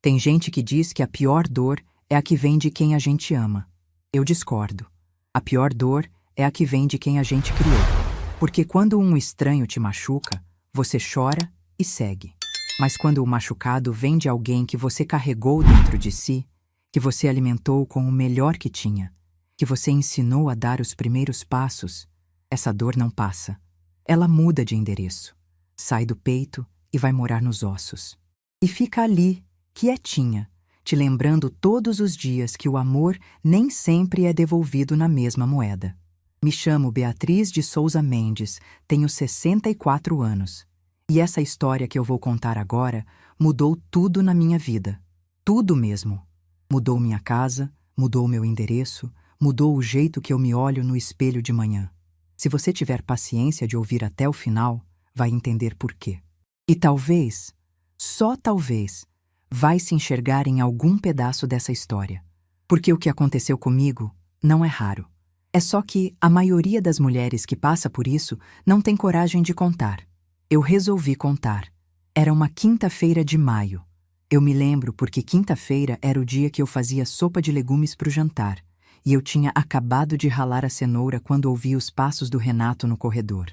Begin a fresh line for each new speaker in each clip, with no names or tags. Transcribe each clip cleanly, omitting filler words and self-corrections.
Tem gente que diz que a pior dor é a que vem de quem a gente ama. Eu discordo. A pior dor é a que vem de quem a gente criou. Porque quando um estranho te machuca, você chora e segue. Mas quando o machucado vem de alguém que você carregou dentro de si, que você alimentou com o melhor que tinha, que você ensinou a dar os primeiros passos, essa dor não passa. Ela muda de endereço, sai do peito e vai morar nos ossos. E fica ali, quietinha, te lembrando todos os dias que o amor nem sempre é devolvido na mesma moeda. Me chamo Beatriz de Souza Mendes, tenho 64 anos. E essa história que eu vou contar agora mudou tudo na minha vida. Tudo mesmo. Mudou minha casa, mudou meu endereço, mudou o jeito que eu me olho no espelho de manhã. Se você tiver paciência de ouvir até o final, vai entender por quê. E talvez, só talvez, vai se enxergar em algum pedaço dessa história. Porque o que aconteceu comigo não é raro. É só que a maioria das mulheres que passa por isso não tem coragem de contar. Eu resolvi contar. Era uma quinta-feira de maio. Eu me lembro porque quinta-feira era o dia que eu fazia sopa de legumes para o jantar, e eu tinha acabado de ralar a cenoura quando ouvi os passos do Renato no corredor.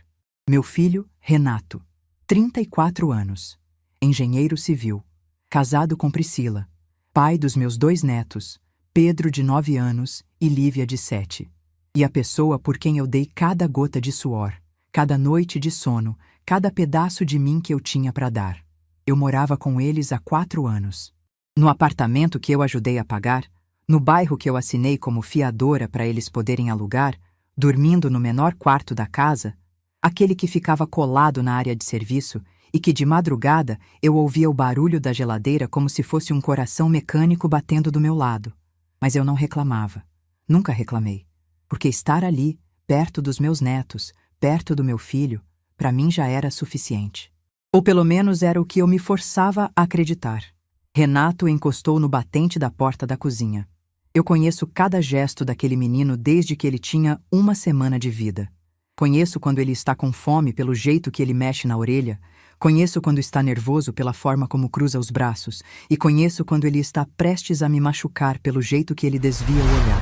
Meu filho, Renato, 34 anos, engenheiro civil, casado com Priscila, pai dos meus 2 netos, Pedro, de 9 anos, e Lívia, de 7. E a pessoa por quem eu dei cada gota de suor, cada noite de sono, cada pedaço de mim que eu tinha para dar. Eu morava com eles há 4 anos. No apartamento que eu ajudei a pagar, no bairro que eu assinei como fiadora para eles poderem alugar, dormindo no menor quarto da casa, aquele que ficava colado na área de serviço e que de madrugada eu ouvia o barulho da geladeira como se fosse um coração mecânico batendo do meu lado. Mas eu não reclamava. Nunca reclamei. Porque estar ali, perto dos meus netos, perto do meu filho, para mim já era suficiente. Ou pelo menos era o que eu me forçava a acreditar. Renato encostou no batente da porta da cozinha. Eu conheço cada gesto daquele menino desde que ele tinha 1 semana de vida. Conheço quando ele está com fome pelo jeito que ele mexe na orelha, conheço quando está nervoso pela forma como cruza os braços, e conheço quando ele está prestes a me machucar pelo jeito que ele desvia o olhar.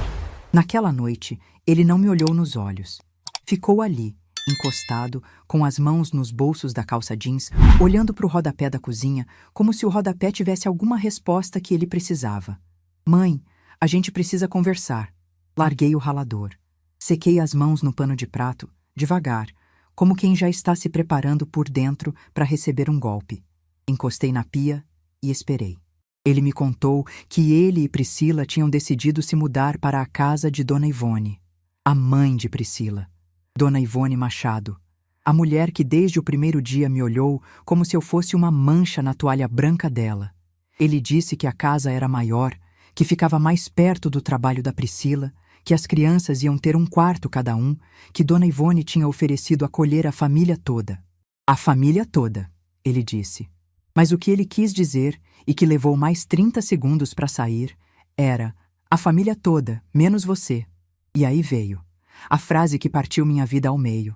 Naquela noite, ele não me olhou nos olhos. Ficou ali, encostado, com as mãos nos bolsos da calça jeans, olhando para o rodapé da cozinha, como se o rodapé tivesse alguma resposta que ele precisava. Mãe, a gente precisa conversar. Larguei o ralador. Sequei as mãos no pano de prato, devagar, como quem já está se preparando por dentro para receber um golpe. Encostei na pia e esperei. Ele me contou que ele e Priscila tinham decidido se mudar para a casa de Dona Ivone, a mãe de Priscila. Dona Ivone Machado, a mulher que desde o primeiro dia me olhou como se eu fosse uma mancha na toalha branca dela. Ele disse que a casa era maior, que ficava mais perto do trabalho da Priscila, que as crianças iam ter um quarto cada um, que Dona Ivone tinha oferecido acolher a família toda. A família toda, ele disse. Mas o que ele quis dizer, e que levou mais 30 segundos para sair, era a família toda, menos você. E aí veio a frase que partiu minha vida ao meio.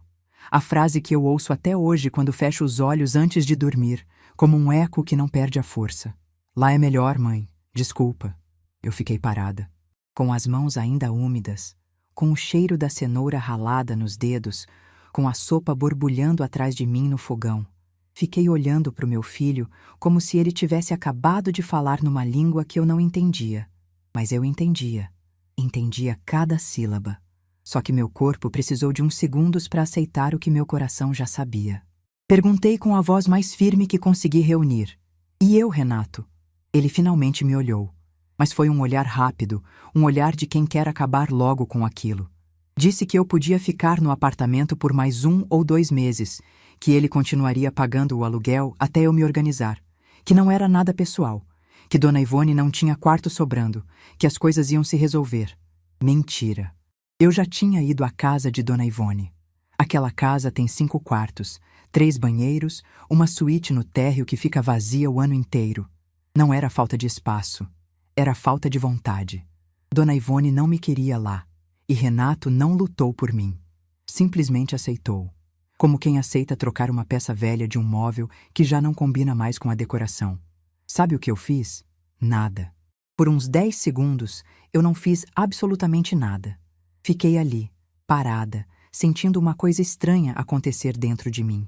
A frase que eu ouço até hoje quando fecho os olhos antes de dormir, como um eco que não perde a força. Lá é melhor, mãe. Desculpa. Eu fiquei parada, com as mãos ainda úmidas, com o cheiro da cenoura ralada nos dedos, com a sopa borbulhando atrás de mim no fogão. Fiquei olhando para o meu filho como se ele tivesse acabado de falar numa língua que eu não entendia. Mas eu entendia. Entendia cada sílaba. Só que meu corpo precisou de uns segundos para aceitar o que meu coração já sabia. Perguntei com a voz mais firme que consegui reunir. E eu, Renato? Ele finalmente me olhou. Mas foi um olhar rápido, um olhar de quem quer acabar logo com aquilo. Disse que eu podia ficar no apartamento por mais 1 ou 2 meses, que ele continuaria pagando o aluguel até eu me organizar, que não era nada pessoal, que Dona Ivone não tinha quarto sobrando, que as coisas iam se resolver. Mentira. Eu já tinha ido à casa de Dona Ivone. Aquela casa tem 5 quartos, 3 banheiros, uma suíte no térreo que fica vazia o ano inteiro. Não era falta de espaço, era falta de vontade. Dona Ivone não me queria lá, e Renato não lutou por mim. Simplesmente aceitou. Como quem aceita trocar uma peça velha de um móvel que já não combina mais com a decoração. Sabe o que eu fiz? Nada. Por uns 10 segundos, eu não fiz absolutamente nada. Fiquei ali, parada, sentindo uma coisa estranha acontecer dentro de mim.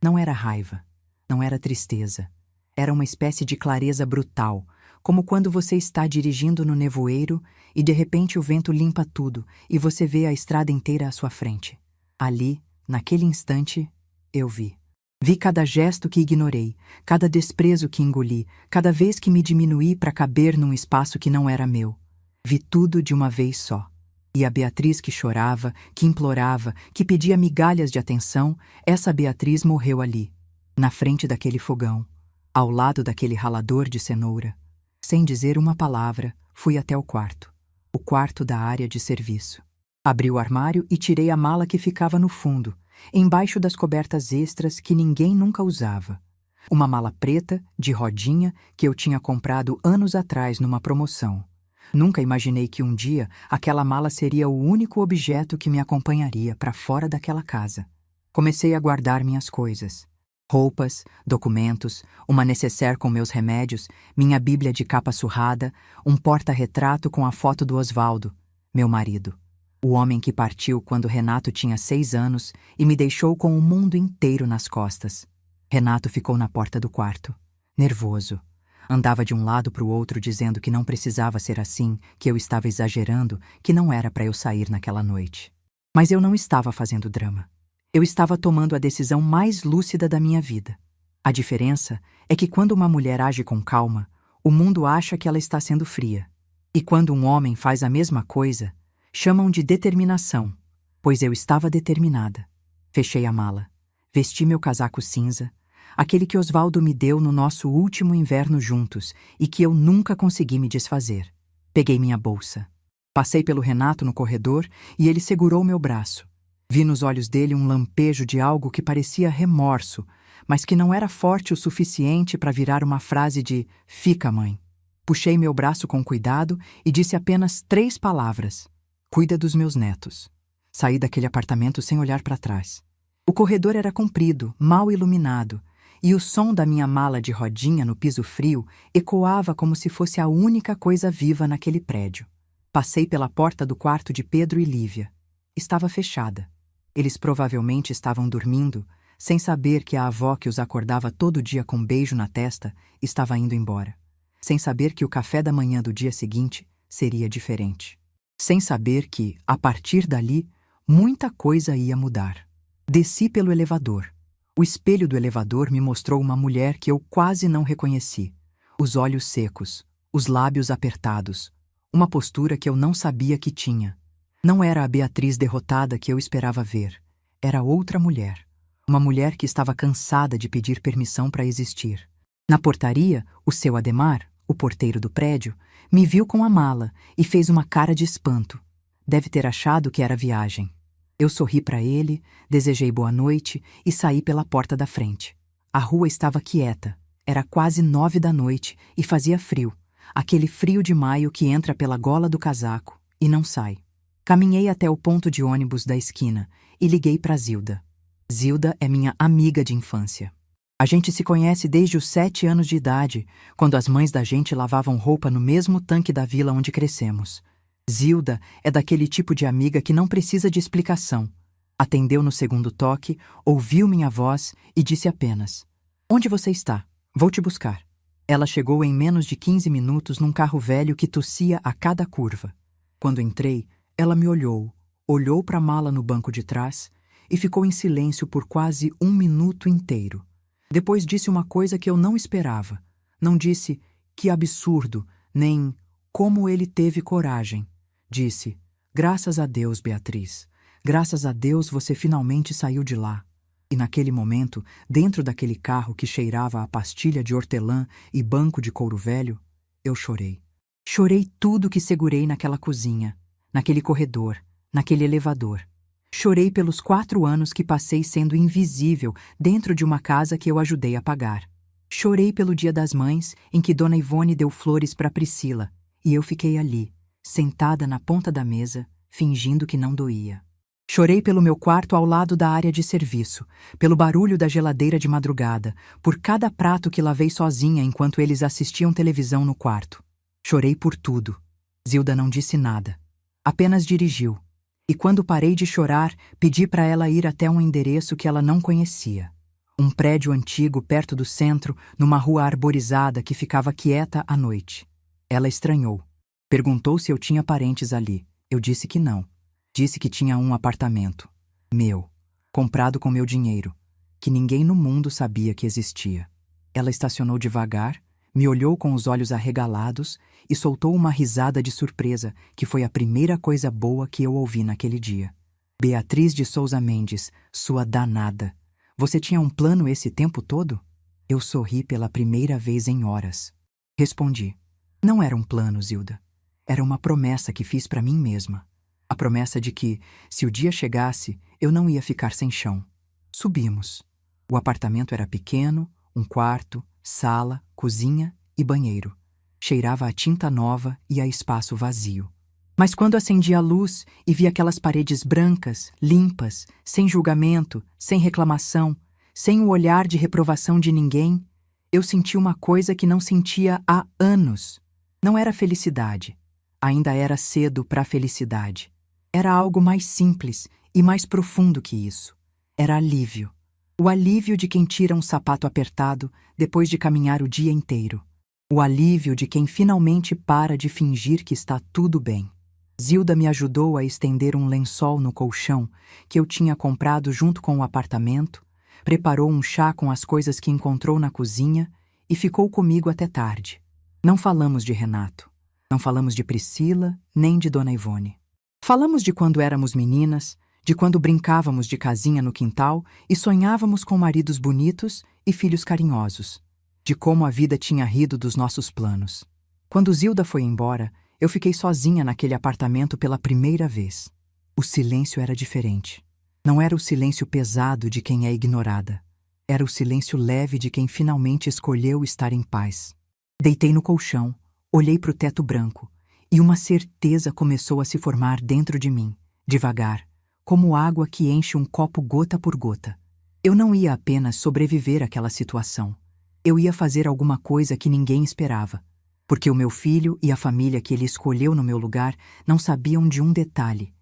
Não era raiva, não era tristeza. Era uma espécie de clareza brutal, como quando você está dirigindo no nevoeiro e de repente o vento limpa tudo e você vê a estrada inteira à sua frente. Ali, naquele instante, eu vi. Vi cada gesto que ignorei, cada desprezo que engoli, cada vez que me diminuí para caber num espaço que não era meu. Vi tudo de uma vez só. E a Beatriz que chorava, que implorava, que pedia migalhas de atenção, essa Beatriz morreu ali, na frente daquele fogão, ao lado daquele ralador de cenoura. Sem dizer uma palavra, fui até o quarto da área de serviço. Abri o armário e tirei a mala que ficava no fundo, embaixo das cobertas extras que ninguém nunca usava. Uma mala preta, de rodinha, que eu tinha comprado anos atrás numa promoção. Nunca imaginei que um dia aquela mala seria o único objeto que me acompanharia para fora daquela casa. Comecei a guardar minhas coisas. Roupas, documentos, uma nécessaire com meus remédios, minha bíblia de capa surrada, um porta-retrato com a foto do Osvaldo, meu marido. O homem que partiu quando Renato tinha 6 anos e me deixou com o mundo inteiro nas costas. Renato ficou na porta do quarto, nervoso. Andava de um lado para o outro dizendo que não precisava ser assim, que eu estava exagerando, que não era para eu sair naquela noite. Mas eu não estava fazendo drama. Eu estava tomando a decisão mais lúcida da minha vida. A diferença é que quando uma mulher age com calma, o mundo acha que ela está sendo fria. E quando um homem faz a mesma coisa, chamam de determinação, pois eu estava determinada. Fechei a mala, vesti meu casaco cinza, aquele que Osvaldo me deu no nosso último inverno juntos e que eu nunca consegui me desfazer. Peguei minha bolsa. Passei pelo Renato no corredor e ele segurou meu braço. Vi nos olhos dele um lampejo de algo que parecia remorso, mas que não era forte o suficiente para virar uma frase de "Fica, mãe". Puxei meu braço com cuidado e disse apenas 3 palavras: "Cuida dos meus netos". Saí daquele apartamento sem olhar para trás. O corredor era comprido, mal iluminado, e o som da minha mala de rodinha no piso frio ecoava como se fosse a única coisa viva naquele prédio. Passei pela porta do quarto de Pedro e Lívia. Estava fechada. Eles provavelmente estavam dormindo, sem saber que a avó que os acordava todo dia com um beijo na testa estava indo embora. Sem saber que o café da manhã do dia seguinte seria diferente. Sem saber que, a partir dali, muita coisa ia mudar. Desci pelo elevador. O espelho do elevador me mostrou uma mulher que eu quase não reconheci. Os olhos secos, os lábios apertados, uma postura que eu não sabia que tinha. Não era a Beatriz derrotada que eu esperava ver. Era outra mulher. Uma mulher que estava cansada de pedir permissão para existir. Na portaria, o seu Ademar, o porteiro do prédio, me viu com a mala e fez uma cara de espanto. Deve ter achado que era viagem. Eu sorri para ele, desejei boa noite e saí pela porta da frente. A rua estava quieta. Era quase 9 da noite e fazia frio. Aquele frio de maio que entra pela gola do casaco e não sai. Caminhei até o ponto de ônibus da esquina e liguei para Zilda. Zilda é minha amiga de infância. A gente se conhece desde os 7 anos de idade, quando as mães da gente lavavam roupa no mesmo tanque da vila onde crescemos. Zilda é daquele tipo de amiga que não precisa de explicação. Atendeu no segundo toque, ouviu minha voz e disse apenas: "Onde você está? Vou te buscar." Ela chegou em menos de 15 minutos num carro velho que tossia a cada curva. Quando entrei, ela me olhou para a mala no banco de trás e ficou em silêncio por quase 1 minuto inteiro. Depois disse uma coisa que eu não esperava. Não disse "que absurdo", nem "como ele teve coragem". Disse: "Graças a Deus, Beatriz. Graças a Deus você finalmente saiu de lá." E naquele momento, dentro daquele carro que cheirava a pastilha de hortelã e banco de couro velho, eu chorei. Chorei tudo que segurei naquela cozinha, naquele corredor, naquele elevador. Chorei pelos 4 anos que passei sendo invisível dentro de uma casa que eu ajudei a pagar. Chorei pelo Dia das Mães, em que Dona Ivone deu flores para Priscila, e eu fiquei ali, sentada na ponta da mesa, fingindo que não doía. Chorei pelo meu quarto ao lado da área de serviço, pelo barulho da geladeira de madrugada, por cada prato que lavei sozinha enquanto eles assistiam televisão no quarto. Chorei por tudo. Zilda não disse nada. Apenas dirigiu. E quando parei de chorar, pedi para ela ir até um endereço que ela não conhecia. Um prédio antigo perto do centro, numa rua arborizada que ficava quieta à noite. Ela estranhou. Perguntou se eu tinha parentes ali. Eu disse que não. Disse que tinha um apartamento. Meu. Comprado com meu dinheiro. Que ninguém no mundo sabia que existia. Ela estacionou devagar, me olhou com os olhos arregalados e soltou uma risada de surpresa, que foi a primeira coisa boa que eu ouvi naquele dia. Beatriz de Souza Mendes, sua danada. Você tinha um plano esse tempo todo? Eu sorri pela primeira vez em horas. Respondi. Não era um plano, Zilda. Era uma promessa que fiz para mim mesma. A promessa de que, se o dia chegasse, eu não ia ficar sem chão. Subimos. O apartamento era pequeno, um quarto, sala, cozinha e banheiro. Cheirava a tinta nova e a espaço vazio. Mas quando acendi a luz e vi aquelas paredes brancas, limpas, sem julgamento, sem reclamação, sem o olhar de reprovação de ninguém, eu senti uma coisa que não sentia há anos. Não era felicidade. Ainda era cedo para a felicidade. Era algo mais simples e mais profundo que isso. Era alívio. O alívio de quem tira um sapato apertado depois de caminhar o dia inteiro. O alívio de quem finalmente para de fingir que está tudo bem. Zilda me ajudou a estender um lençol no colchão que eu tinha comprado junto com o apartamento, preparou um chá com as coisas que encontrou na cozinha e ficou comigo até tarde. Não falamos de Renato. Não falamos de Priscila, nem de Dona Ivone. Falamos de quando éramos meninas, de quando brincávamos de casinha no quintal e sonhávamos com maridos bonitos e filhos carinhosos, de como a vida tinha rido dos nossos planos. Quando Zilda foi embora, eu fiquei sozinha naquele apartamento pela primeira vez. O silêncio era diferente. Não era o silêncio pesado de quem é ignorada. Era o silêncio leve de quem finalmente escolheu estar em paz. Deitei no colchão, olhei para o teto branco, e uma certeza começou a se formar dentro de mim, devagar, como água que enche um copo gota por gota. Eu não ia apenas sobreviver àquela situação. Eu ia fazer alguma coisa que ninguém esperava, porque o meu filho e a família que ele escolheu no meu lugar não sabiam de um detalhe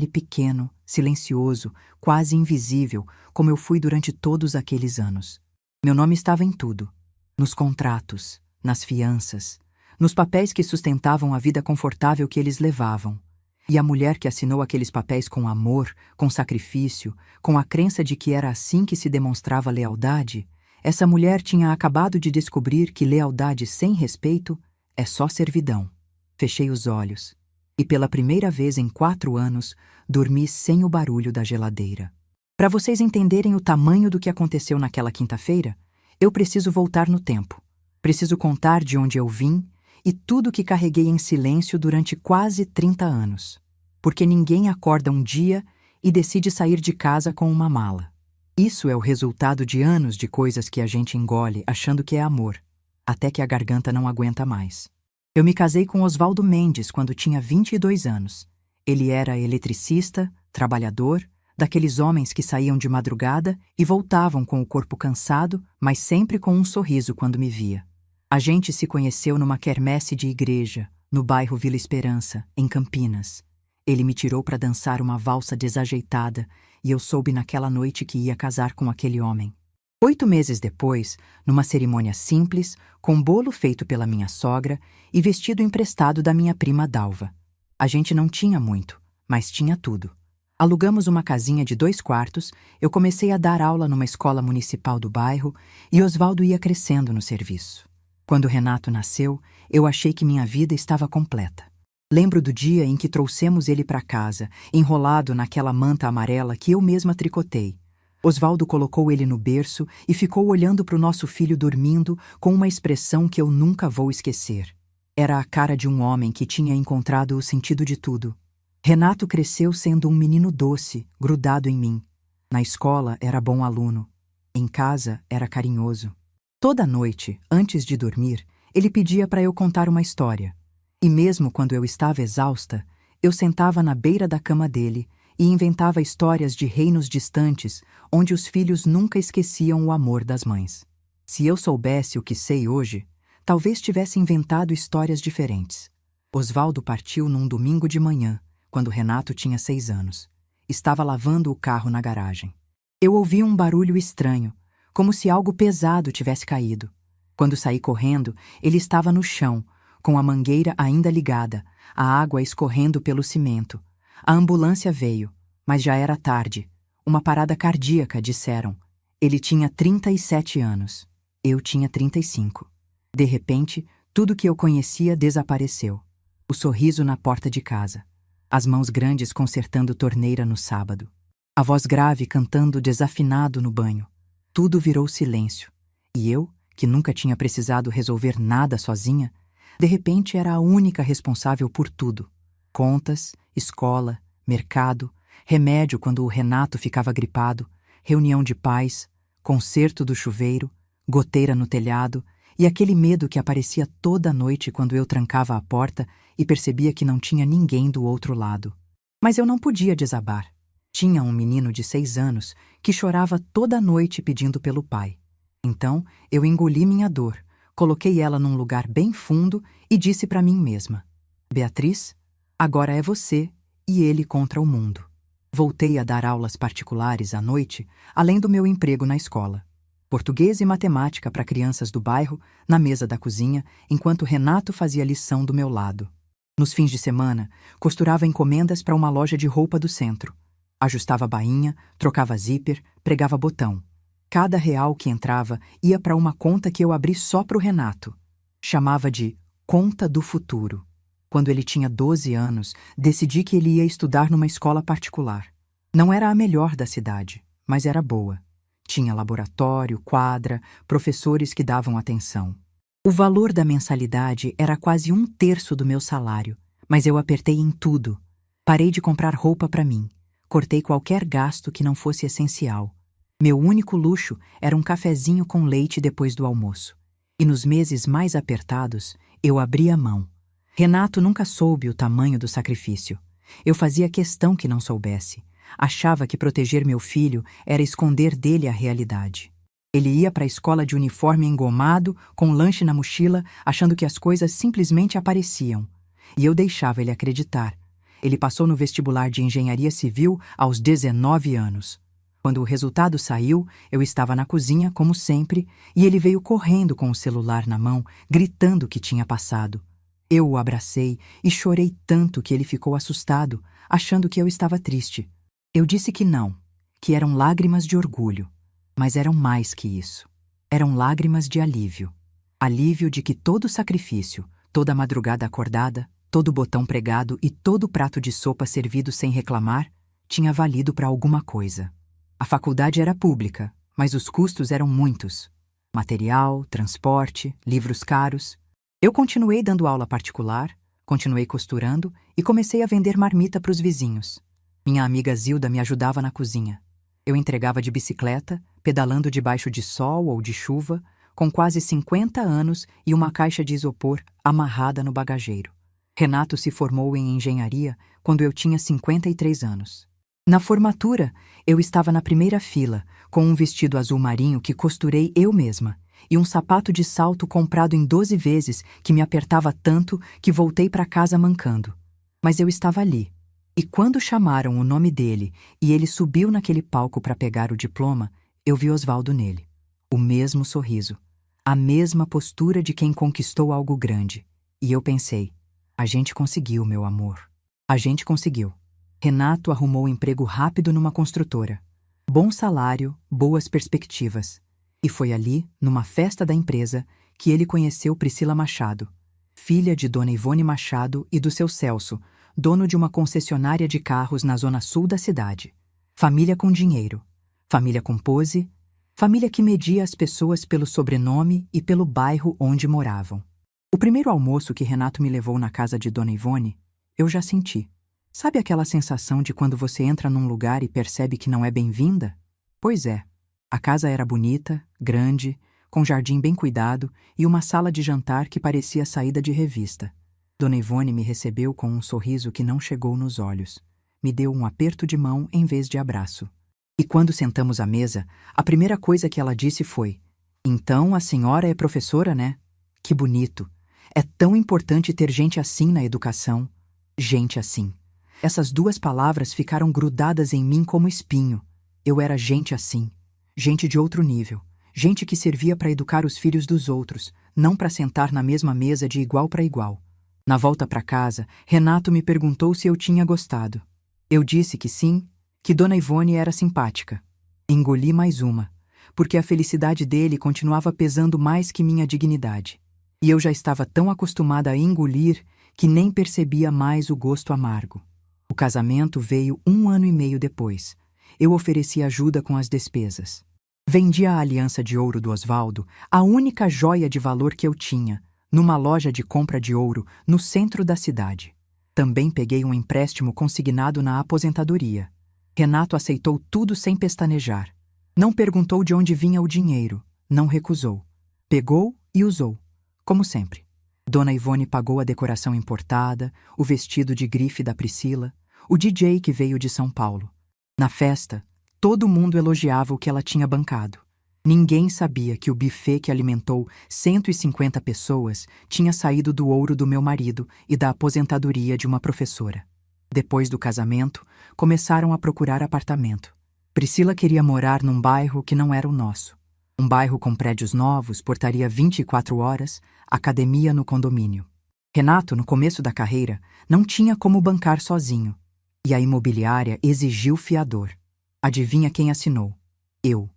pequeno, silencioso, quase invisível, como eu fui durante todos aqueles anos. Meu nome estava em tudo, nos contratos, nas fianças, nos papéis que sustentavam a vida confortável que eles levavam. E a mulher que assinou aqueles papéis com amor, com sacrifício, com a crença de que era assim que se demonstrava lealdade, essa mulher tinha acabado de descobrir que lealdade sem respeito é só servidão. Fechei os olhos e, pela primeira vez em 4 anos, dormi sem o barulho da geladeira. Para vocês entenderem o tamanho do que aconteceu naquela quinta-feira, eu preciso voltar no tempo. Preciso contar de onde eu vim e tudo que carreguei em silêncio durante quase 30 anos. Porque ninguém acorda um dia e decide sair de casa com uma mala. Isso é o resultado de anos de coisas que a gente engole achando que é amor, até que a garganta não aguenta mais. Eu me casei com Oswaldo Mendes quando tinha 22 anos. Ele era eletricista, trabalhador, daqueles homens que saíam de madrugada e voltavam com o corpo cansado, mas sempre com um sorriso quando me via. A gente se conheceu numa quermesse de igreja, no bairro Vila Esperança, em Campinas. Ele me tirou para dançar uma valsa desajeitada e eu soube naquela noite que ia casar com aquele homem. 8 meses depois, numa cerimônia simples, com bolo feito pela minha sogra e vestido emprestado da minha prima Dalva. A gente não tinha muito, mas tinha tudo. Alugamos uma casinha de 2 quartos, eu comecei a dar aula numa escola municipal do bairro e Oswaldo ia crescendo no serviço. Quando Renato nasceu, eu achei que minha vida estava completa. Lembro do dia em que trouxemos ele para casa, enrolado naquela manta amarela que eu mesma tricotei. Oswaldo colocou ele no berço e ficou olhando para o nosso filho dormindo com uma expressão que eu nunca vou esquecer. Era a cara de um homem que tinha encontrado o sentido de tudo. Renato cresceu sendo um menino doce, grudado em mim. Na escola era bom aluno. Em casa era carinhoso. Toda noite, antes de dormir, ele pedia para eu contar uma história. E mesmo quando eu estava exausta, eu sentava na beira da cama dele e inventava histórias de reinos distantes onde os filhos nunca esqueciam o amor das mães. Se eu soubesse o que sei hoje, talvez tivesse inventado histórias diferentes. Osvaldo partiu num domingo de manhã, quando Renato tinha 6 anos. Estava lavando o carro na garagem. Eu ouvi um barulho estranho, como se algo pesado tivesse caído. Quando saí correndo, ele estava no chão, com a mangueira ainda ligada, a água escorrendo pelo cimento. A ambulância veio, mas já era tarde. Uma parada cardíaca, disseram. Ele tinha 37 anos. Eu tinha 35. De repente, tudo que eu conhecia desapareceu. O sorriso na porta de casa. As mãos grandes consertando torneira no sábado. A voz grave cantando desafinado no banho. Tudo virou silêncio. E eu, que nunca tinha precisado resolver nada sozinha, de repente era a única responsável por tudo. Contas, escola, mercado, remédio quando o Renato ficava gripado, reunião de pais, conserto do chuveiro, goteira no telhado e aquele medo que aparecia toda noite quando eu trancava a porta e percebia que não tinha ninguém do outro lado. Mas eu não podia desabar. Tinha um menino de 6 anos que chorava toda noite pedindo pelo pai. Então, eu engoli minha dor, coloquei ela num lugar bem fundo e disse para mim mesma: Beatriz, agora é você e ele contra o mundo. Voltei a dar aulas particulares à noite, além do meu emprego na escola. Português e matemática para crianças do bairro, na mesa da cozinha, enquanto Renato fazia lição do meu lado. Nos fins de semana, costurava encomendas para uma loja de roupa do centro. Ajustava bainha, trocava zíper, pregava botão. Cada real que entrava ia para uma conta que eu abri só para o Renato. Chamava de Conta do Futuro. Quando ele tinha 12 anos, decidi que ele ia estudar numa escola particular. Não era a melhor da cidade, mas era boa. Tinha laboratório, quadra, professores que davam atenção. O valor da mensalidade era quase 1/3 do meu salário, mas eu apertei em tudo. Parei de comprar roupa para mim. Cortei qualquer gasto que não fosse essencial. Meu único luxo era um cafezinho com leite depois do almoço. E nos meses mais apertados, eu abria mão. Renato nunca soube o tamanho do sacrifício. Eu fazia questão que não soubesse. Achava que proteger meu filho era esconder dele a realidade. Ele ia para a escola de uniforme engomado, com lanche na mochila, achando que as coisas simplesmente apareciam. E eu deixava ele acreditar. Ele passou no vestibular de engenharia civil aos 19 anos. Quando o resultado saiu, eu estava na cozinha, como sempre, e ele veio correndo com o celular na mão, gritando que tinha passado. Eu o abracei e chorei tanto que ele ficou assustado, achando que eu estava triste. Eu disse que não, que eram lágrimas de orgulho, mas eram mais que isso. Eram lágrimas de alívio. Alívio de que todo sacrifício, toda madrugada acordada, todo botão pregado e todo prato de sopa servido sem reclamar, tinha valido para alguma coisa. A faculdade era pública, mas os custos eram muitos. Material, transporte, livros caros. Eu continuei dando aula particular, continuei costurando e comecei a vender marmita para os vizinhos. Minha amiga Zilda me ajudava na cozinha. Eu entregava de bicicleta, pedalando debaixo de sol ou de chuva, com quase 50 anos e uma caixa de isopor amarrada no bagageiro. Renato se formou em engenharia quando eu tinha 53 anos. Na formatura, eu estava na primeira fila, com um vestido azul marinho que costurei eu mesma, e um sapato de salto comprado em 12 vezes que me apertava tanto que voltei para casa mancando. Mas eu estava ali. E quando chamaram o nome dele e ele subiu naquele palco para pegar o diploma, eu vi Osvaldo nele. O mesmo sorriso. A mesma postura de quem conquistou algo grande. E eu pensei, a gente conseguiu, meu amor. A gente conseguiu. Renato arrumou emprego rápido numa construtora. Bom salário, boas perspectivas. E foi ali, numa festa da empresa, que ele conheceu Priscila Machado, filha de Dona Ivone Machado e do seu Celso, dono de uma concessionária de carros na zona sul da cidade. Família com dinheiro, família com pose, família que media as pessoas pelo sobrenome e pelo bairro onde moravam. O primeiro almoço que Renato me levou na casa de Dona Ivone, eu já senti. Sabe aquela sensação de quando você entra num lugar e percebe que não é bem-vinda? Pois é. A casa era bonita, grande, com jardim bem cuidado e uma sala de jantar que parecia saída de revista. Dona Ivone me recebeu com um sorriso que não chegou nos olhos. me deu um aperto de mão em vez de abraço. E quando sentamos à mesa, a primeira coisa que ela disse foi: "Então a senhora é professora, né? Que bonito! É tão importante ter gente assim na educação. Gente assim." Essas duas palavras ficaram grudadas em mim como espinho. Eu era gente assim. Gente de outro nível. Gente que servia para educar os filhos dos outros, não para sentar na mesma mesa de igual para igual. Na volta para casa, Renato me perguntou se eu tinha gostado. Eu disse que sim, que Dona Ivone era simpática. Engoli mais uma, porque a felicidade dele continuava pesando mais que minha dignidade. E eu já estava tão acostumada a engolir que nem percebia mais o gosto amargo. O casamento veio 1 ano e meio depois. Eu ofereci ajuda com as despesas. Vendi a aliança de ouro do Osvaldo, a única joia de valor que eu tinha, numa loja de compra de ouro no centro da cidade. Também peguei um empréstimo consignado na aposentadoria. Renato aceitou tudo sem pestanejar. Não perguntou de onde vinha o dinheiro, não recusou. Pegou e usou, como sempre. Dona Ivone pagou a decoração importada, o vestido de grife da Priscila, o DJ que veio de São Paulo. Na festa, todo mundo elogiava o que ela tinha bancado. Ninguém sabia que o buffet que alimentou 150 pessoas tinha saído do ouro do meu marido e da aposentadoria de uma professora. Depois do casamento, começaram a procurar apartamento. Priscila queria morar num bairro que não era o nosso. Um bairro com prédios novos, portaria 24 horas, academia no condomínio. Renato, no começo da carreira, não tinha como bancar sozinho. E a imobiliária exigiu fiador. Adivinha quem assinou? Eu.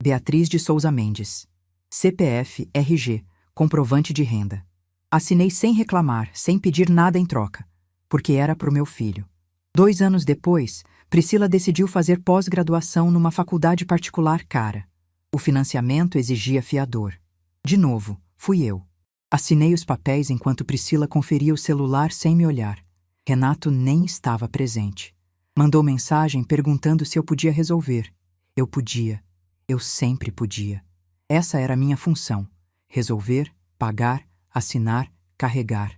Beatriz de Souza Mendes. CPF, RG, comprovante de renda. Assinei sem reclamar, sem pedir nada em troca, porque era pro meu filho. 2 anos depois, Priscila decidiu fazer pós-graduação numa faculdade particular cara. O financiamento exigia fiador. De novo, fui eu. Assinei os papéis enquanto Priscila conferia o celular sem me olhar. Renato nem estava presente. Mandou mensagem perguntando se eu podia resolver. Eu podia. Eu sempre podia. Essa era a minha função: resolver, pagar, assinar, carregar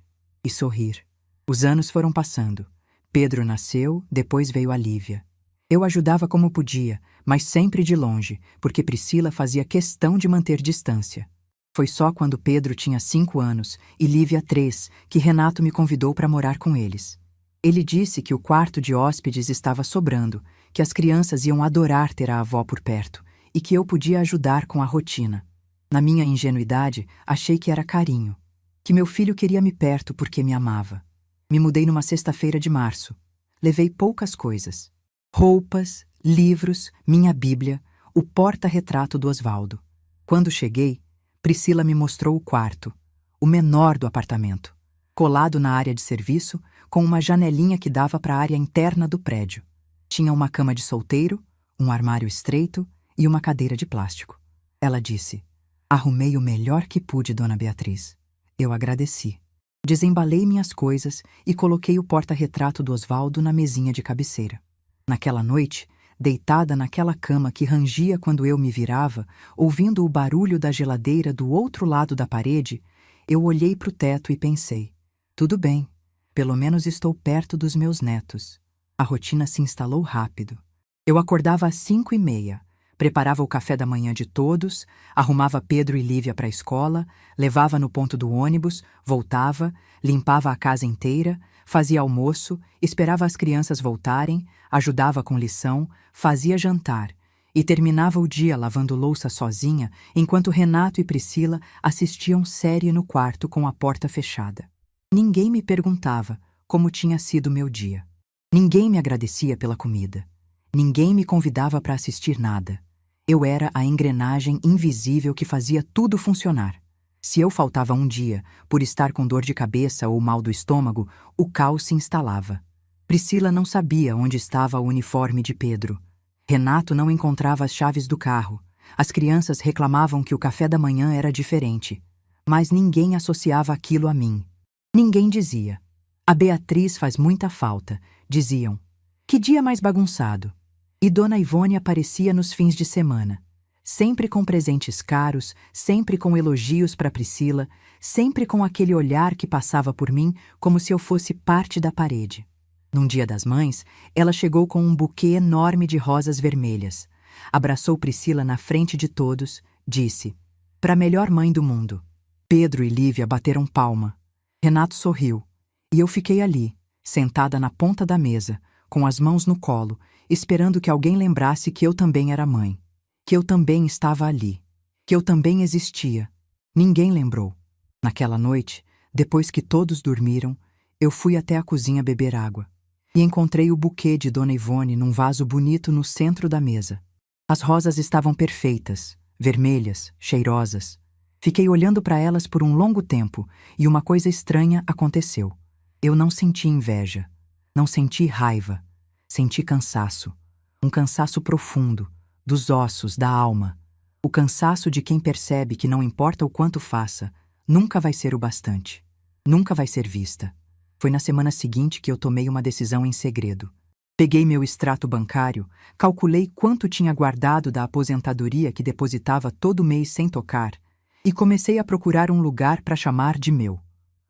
e sorrir. Os anos foram passando. Pedro nasceu, depois veio a Lívia. Eu ajudava como podia, mas sempre de longe, porque Priscila fazia questão de manter distância. Foi só quando Pedro tinha 5 anos e Lívia 3 que Renato me convidou para morar com eles. Ele disse que o quarto de hóspedes estava sobrando, que as crianças iam adorar ter a avó por perto e que eu podia ajudar com a rotina. Na minha ingenuidade, achei que era carinho, que meu filho queria me perto porque me amava. Me mudei numa sexta-feira de março. Levei poucas coisas. Roupas, livros, minha Bíblia, o porta-retrato do Osvaldo. Quando cheguei, Priscila me mostrou o quarto, o menor do apartamento, colado na área de serviço, com uma janelinha que dava para a área interna do prédio. Tinha uma cama de solteiro, um armário estreito e uma cadeira de plástico. Ela disse: "Arrumei o melhor que pude, Dona Beatriz." Eu agradeci. Desembalei minhas coisas e coloquei o porta-retrato do Osvaldo na mesinha de cabeceira. Naquela noite, deitada naquela cama que rangia quando eu me virava, ouvindo o barulho da geladeira do outro lado da parede, eu olhei para o teto e pensei: tudo bem, pelo menos estou perto dos meus netos. A rotina se instalou rápido. Eu acordava às 5h30, preparava o café da manhã de todos, arrumava Pedro e Lívia para a escola, levava no ponto do ônibus, voltava, limpava a casa inteira, fazia almoço, esperava as crianças voltarem, ajudava com lição, fazia jantar e terminava o dia lavando louça sozinha enquanto Renato e Priscila assistiam série no quarto com a porta fechada. Ninguém me perguntava como tinha sido meu dia. Ninguém me agradecia pela comida. Ninguém me convidava para assistir nada. Eu era a engrenagem invisível que fazia tudo funcionar. Se eu faltava um dia, por estar com dor de cabeça ou mal do estômago, o caos se instalava. Priscila não sabia onde estava o uniforme de Pedro. Renato não encontrava as chaves do carro. As crianças reclamavam que o café da manhã era diferente. Mas ninguém associava aquilo a mim. Ninguém dizia: "A Beatriz faz muita falta." Diziam: "Que dia mais bagunçado." E Dona Ivone aparecia nos fins de semana, sempre com presentes caros, sempre com elogios para Priscila, sempre com aquele olhar que passava por mim como se eu fosse parte da parede. Num dia das mães, ela chegou com um buquê enorme de rosas vermelhas. Abraçou Priscila na frente de todos, disse: "Para a melhor mãe do mundo." Pedro e Lívia bateram palma. Renato sorriu. E eu fiquei ali, sentada na ponta da mesa, com as mãos no colo, esperando que alguém lembrasse que eu também era mãe. Que eu também estava ali. Que eu também existia. Ninguém lembrou. Naquela noite, depois que todos dormiram, eu fui até a cozinha beber água. E encontrei o buquê de Dona Ivone num vaso bonito no centro da mesa. As rosas estavam perfeitas, vermelhas, cheirosas. Fiquei olhando para elas por um longo tempo e uma coisa estranha aconteceu. Eu não senti inveja, não senti raiva, senti cansaço. Um cansaço profundo, dos ossos, da alma. O cansaço de quem percebe que não importa o quanto faça, nunca vai ser o bastante. Nunca vai ser vista. Foi na semana seguinte que eu tomei uma decisão em segredo. Peguei meu extrato bancário, calculei quanto tinha guardado da aposentadoria que depositava todo mês sem tocar e comecei a procurar um lugar para chamar de meu.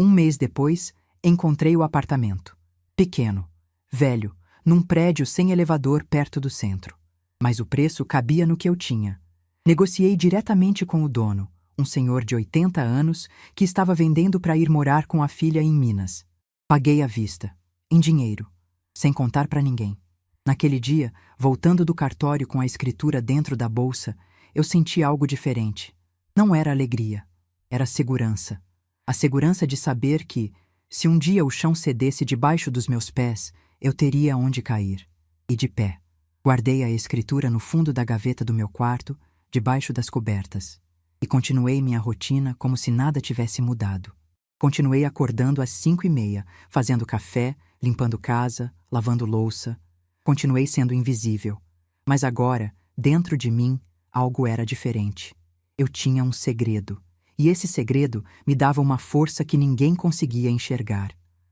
Um mês depois, encontrei o apartamento. Pequeno, velho, num prédio sem elevador perto do centro. Mas o preço cabia no que eu tinha. Negociei diretamente com o dono, um senhor de 80 anos que estava vendendo para ir morar com a filha em Minas. Paguei à vista, em dinheiro, sem contar para ninguém. Naquele dia, voltando do cartório com a escritura dentro da bolsa, eu senti algo diferente. Não era alegria, era segurança. A segurança de saber que, se um dia o chão cedesse debaixo dos meus pés, eu teria onde cair. E de pé. Guardei a escritura no fundo da gaveta do meu quarto, debaixo das cobertas. E continuei minha rotina como se nada tivesse mudado. Continuei acordando às 5h30, fazendo café, limpando casa, lavando louça. Continuei sendo invisível. Mas agora, dentro de mim, algo era diferente. Eu tinha um segredo. E esse segredo me dava uma força que ninguém conseguia enxergar.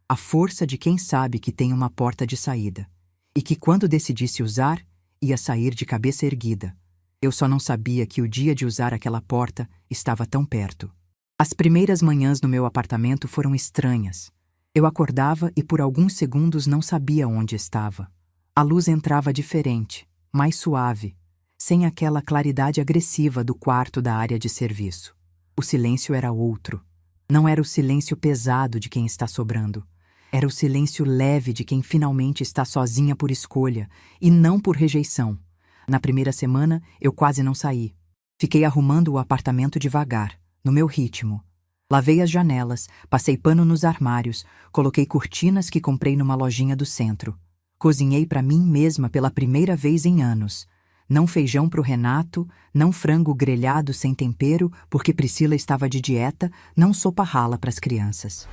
A força de quem sabe que tem uma porta de saída. E que quando decidisse usar, ia sair de cabeça erguida. Eu só não sabia que o dia de usar aquela porta estava tão perto. As primeiras manhãs no meu apartamento foram estranhas. Eu acordava e por alguns segundos não sabia onde estava. A luz entrava diferente, mais suave, sem aquela claridade agressiva do quarto da área de serviço. O silêncio era outro. Não era o silêncio pesado de quem está sobrando. Era o silêncio leve de quem finalmente está sozinha por escolha e não por rejeição. Na primeira semana, eu quase não saí. Fiquei arrumando o apartamento devagar, no meu ritmo. Lavei as janelas, passei pano nos armários, coloquei cortinas que comprei numa lojinha do centro. Cozinhei para mim mesma pela primeira vez em anos. Não feijão para o Renato, não frango grelhado sem tempero, porque Priscila estava de dieta, não sopa rala para as crianças.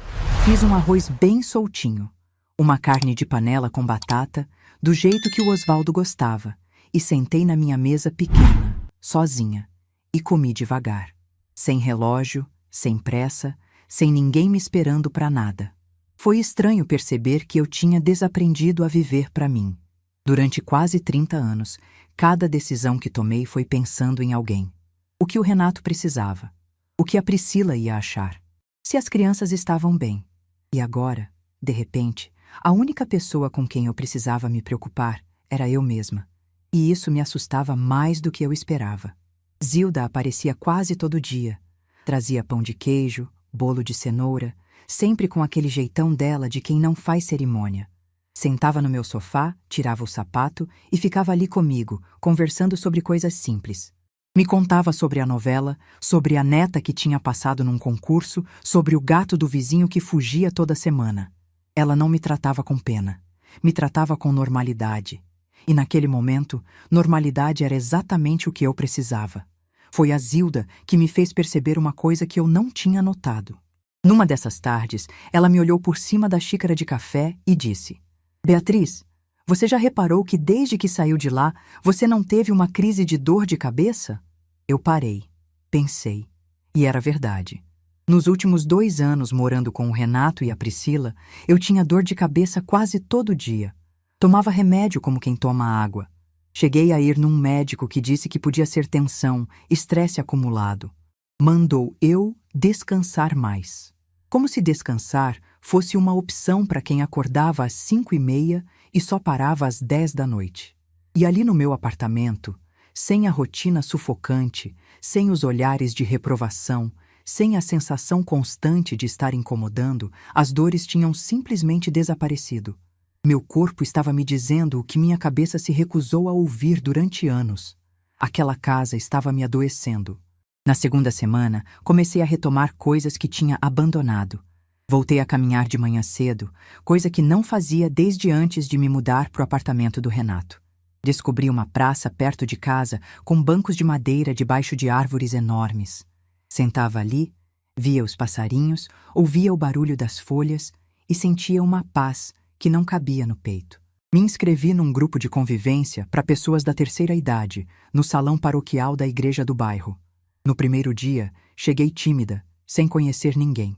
Fiz um arroz bem soltinho, uma carne de panela com batata, do jeito que o Osvaldo gostava, e sentei na minha mesa pequena, sozinha, e comi devagar. Sem relógio, sem pressa, sem ninguém me esperando para nada. Foi estranho perceber que eu tinha desaprendido a viver para mim. Durante quase 30 anos, cada decisão que tomei foi pensando em alguém. O que o Renato precisava. O que a Priscila ia achar. Se as crianças estavam bem. E agora, de repente, a única pessoa com quem eu precisava me preocupar era eu mesma. E isso me assustava mais do que eu esperava. Zilda aparecia quase todo dia. Trazia pão de queijo, bolo de cenoura, sempre com aquele jeitão dela de quem não faz cerimônia. Sentava no meu sofá, tirava o sapato e ficava ali comigo, conversando sobre coisas simples. Me contava sobre a novela, sobre a neta que tinha passado num concurso, sobre o gato do vizinho que fugia toda semana. Ela não me tratava com pena. Me tratava com normalidade. E naquele momento, normalidade era exatamente o que eu precisava. Foi a Zilda que me fez perceber uma coisa que eu não tinha notado. Numa dessas tardes, ela me olhou por cima da xícara de café e disse: "Beatriz, você já reparou que desde que saiu de lá, você não teve uma crise de dor de cabeça?" Eu parei, pensei, e era verdade. Nos últimos 2 anos morando com o Renato e a Priscila, eu tinha dor de cabeça quase todo dia. Tomava remédio como quem toma água. Cheguei a ir num médico que disse que podia ser tensão, estresse acumulado. Mandou eu descansar mais. Como se descansar fosse uma opção para quem acordava às 5h30 e só parava às 10 da noite. E ali no meu apartamento, sem a rotina sufocante, sem os olhares de reprovação, sem a sensação constante de estar incomodando, as dores tinham simplesmente desaparecido. Meu corpo estava me dizendo o que minha cabeça se recusou a ouvir durante anos. Aquela casa estava me adoecendo. Na segunda semana, comecei a retomar coisas que tinha abandonado. Voltei a caminhar de manhã cedo, coisa que não fazia desde antes de me mudar para o apartamento do Renato. Descobri uma praça perto de casa com bancos de madeira debaixo de árvores enormes. Sentava ali, via os passarinhos, ouvia o barulho das folhas e sentia uma paz que não cabia no peito. Me inscrevi num grupo de convivência para pessoas da terceira idade, no salão paroquial da igreja do bairro. No primeiro dia, cheguei tímida, sem conhecer ninguém.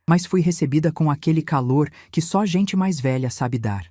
Mas fui recebida com aquele calor que só gente mais velha sabe dar.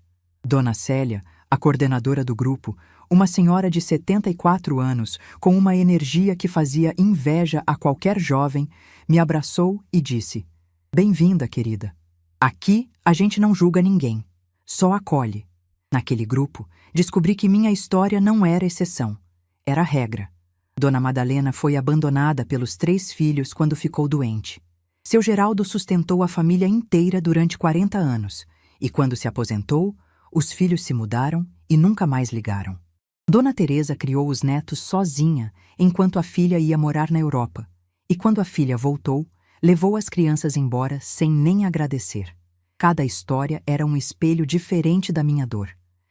Dona Célia, a coordenadora do grupo, uma senhora de 74 anos, com uma energia que fazia inveja a qualquer jovem, me abraçou e disse: "Bem-vinda, querida. Aqui a gente não julga ninguém, só acolhe." Naquele grupo, descobri que minha história não era exceção, era regra. Dona Madalena foi abandonada pelos 3 filhos quando ficou doente. Seu Geraldo sustentou a família inteira durante 40 anos, e quando se aposentou, os filhos se mudaram e nunca mais ligaram. Dona Teresa criou os netos sozinha, enquanto a filha ia morar na Europa, e quando a filha voltou, levou as crianças embora sem nem agradecer. Cada história era um espelho diferente da minha dor.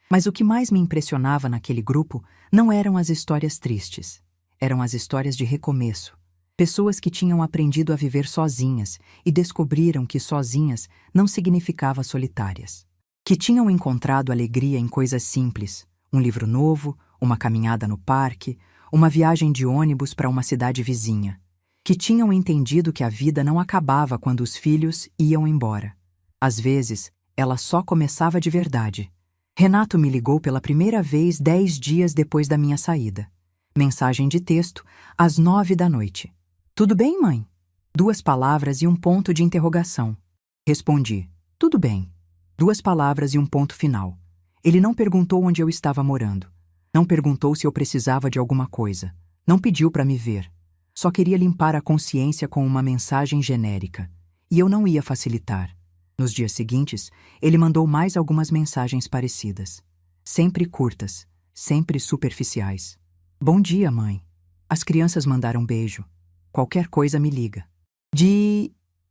Mas o que mais me impressionava naquele grupo não eram as histórias tristes, eram as histórias de recomeço. Pessoas que tinham aprendido a viver sozinhas e descobriram que sozinhas não significava solitárias. Que tinham encontrado alegria em coisas simples, um livro novo, uma caminhada no parque, uma viagem de ônibus para uma cidade vizinha. Que tinham entendido que a vida não acabava quando os filhos iam embora. Às vezes, ela só começava de verdade. Renato me ligou pela primeira vez 10 dias depois da minha saída. Mensagem de texto, às 9 da noite. "Tudo bem, mãe?" 2 palavras e um ponto de interrogação. Respondi: "Tudo bem." 2 palavras e um ponto final. Ele não perguntou onde eu estava morando. Não perguntou se eu precisava de alguma coisa. Não pediu para me ver. Só queria limpar a consciência com uma mensagem genérica. E eu não ia facilitar. Nos dias seguintes, ele mandou mais algumas mensagens parecidas. Sempre curtas, sempre superficiais. "Bom dia, mãe. As crianças mandaram beijo. Qualquer coisa me liga."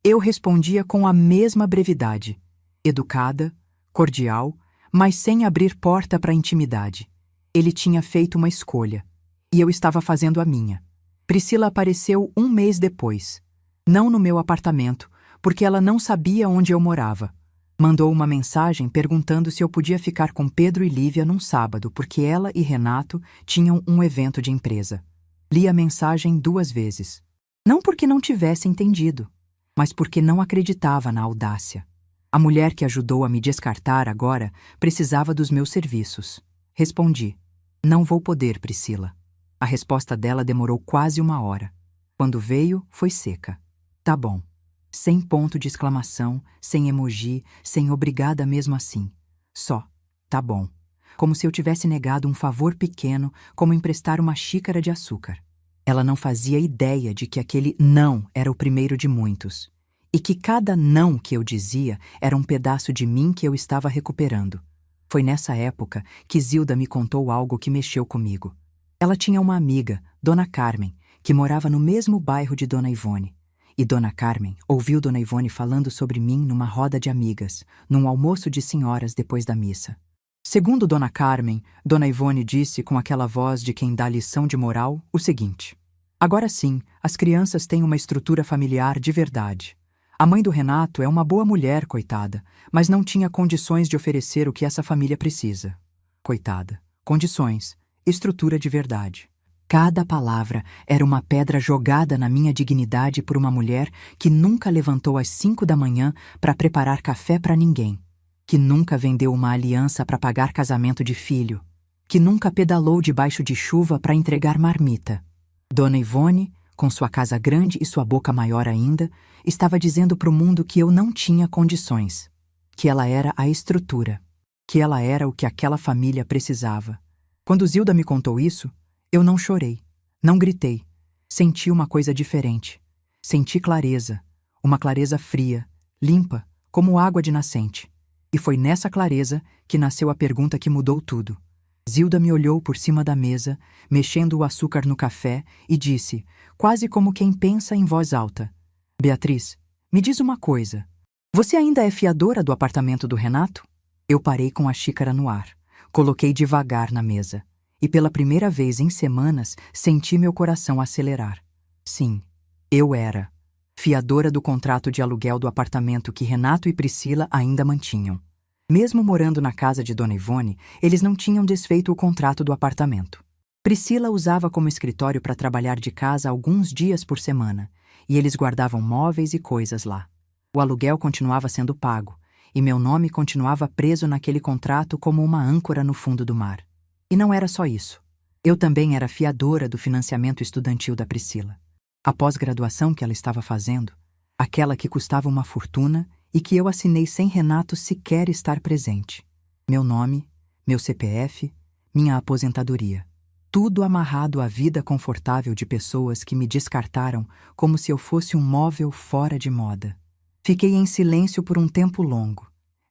Eu respondia com a mesma brevidade. Educada, cordial, mas sem abrir porta para a intimidade. Ele tinha feito uma escolha, e eu estava fazendo a minha. Priscila apareceu 1 mês depois. Não no meu apartamento, porque ela não sabia onde eu morava. Mandou uma mensagem perguntando se eu podia ficar com Pedro e Lívia num sábado, porque ela e Renato tinham um evento de empresa. Li a mensagem 2 vezes. Não porque não tivesse entendido, mas porque não acreditava na audácia. A mulher que ajudou a me descartar agora precisava dos meus serviços. Respondi: "Não vou poder, Priscila." A resposta dela demorou quase 1 hora. Quando veio, foi seca. "Tá bom." Sem ponto de exclamação, sem emoji, sem obrigada mesmo assim. Só, "tá bom." Como se eu tivesse negado um favor pequeno, como emprestar uma xícara de açúcar. Ela não fazia ideia de que aquele não era o primeiro de muitos. E que cada não que eu dizia era um pedaço de mim que eu estava recuperando. Foi nessa época que Zilda me contou algo que mexeu comigo. Ela tinha uma amiga, Dona Carmen, que morava no mesmo bairro de Dona Ivone. E Dona Carmen ouviu Dona Ivone falando sobre mim numa roda de amigas, num almoço de senhoras depois da missa. Segundo Dona Carmen, Dona Ivone disse com aquela voz de quem dá lição de moral o seguinte: "Agora sim, as crianças têm uma estrutura familiar de verdade. A mãe do Renato é uma boa mulher, coitada, mas não tinha condições de oferecer o que essa família precisa." Coitada. Condições. Estrutura de verdade. Cada palavra era uma pedra jogada na minha dignidade por uma mulher que nunca levantou às 5 da manhã para preparar café para ninguém, que nunca vendeu uma aliança para pagar casamento de filho, que nunca pedalou debaixo de chuva para entregar marmita. Dona Ivone, com sua casa grande e sua boca maior ainda, estava dizendo para o mundo que eu não tinha condições. que ela era a estrutura, que ela era o que aquela família precisava. Quando Zilda me contou isso, eu não chorei, não gritei. Senti uma coisa diferente. Senti clareza, uma clareza fria, limpa, como água de nascente. E foi nessa clareza que nasceu a pergunta que mudou tudo. Zilda me olhou por cima da mesa, mexendo o açúcar no café, e disse, quase como quem pensa em voz alta: Beatriz, me diz uma coisa. Você ainda é fiadora do apartamento do Renato? Eu parei com a xícara no ar, coloquei devagar na mesa, e pela primeira vez em semanas senti meu coração acelerar. Sim, eu era fiadora do contrato de aluguel do apartamento que Renato e Priscila ainda mantinham. Mesmo morando na casa de Dona Ivone, eles não tinham desfeito o contrato do apartamento. Priscila usava como escritório para trabalhar de casa alguns dias por semana, e eles guardavam móveis e coisas lá. O aluguel continuava sendo pago, e meu nome continuava preso naquele contrato como uma âncora no fundo do mar. E não era só isso. Eu também era fiadora do financiamento estudantil da Priscila. A pós-graduação que ela estava fazendo, aquela que custava uma fortuna e que eu assinei sem Renato sequer estar presente. Meu nome, meu CPF, minha aposentadoria. Tudo amarrado à vida confortável de pessoas que me descartaram como se eu fosse um móvel fora de moda. Fiquei em silêncio por um tempo longo.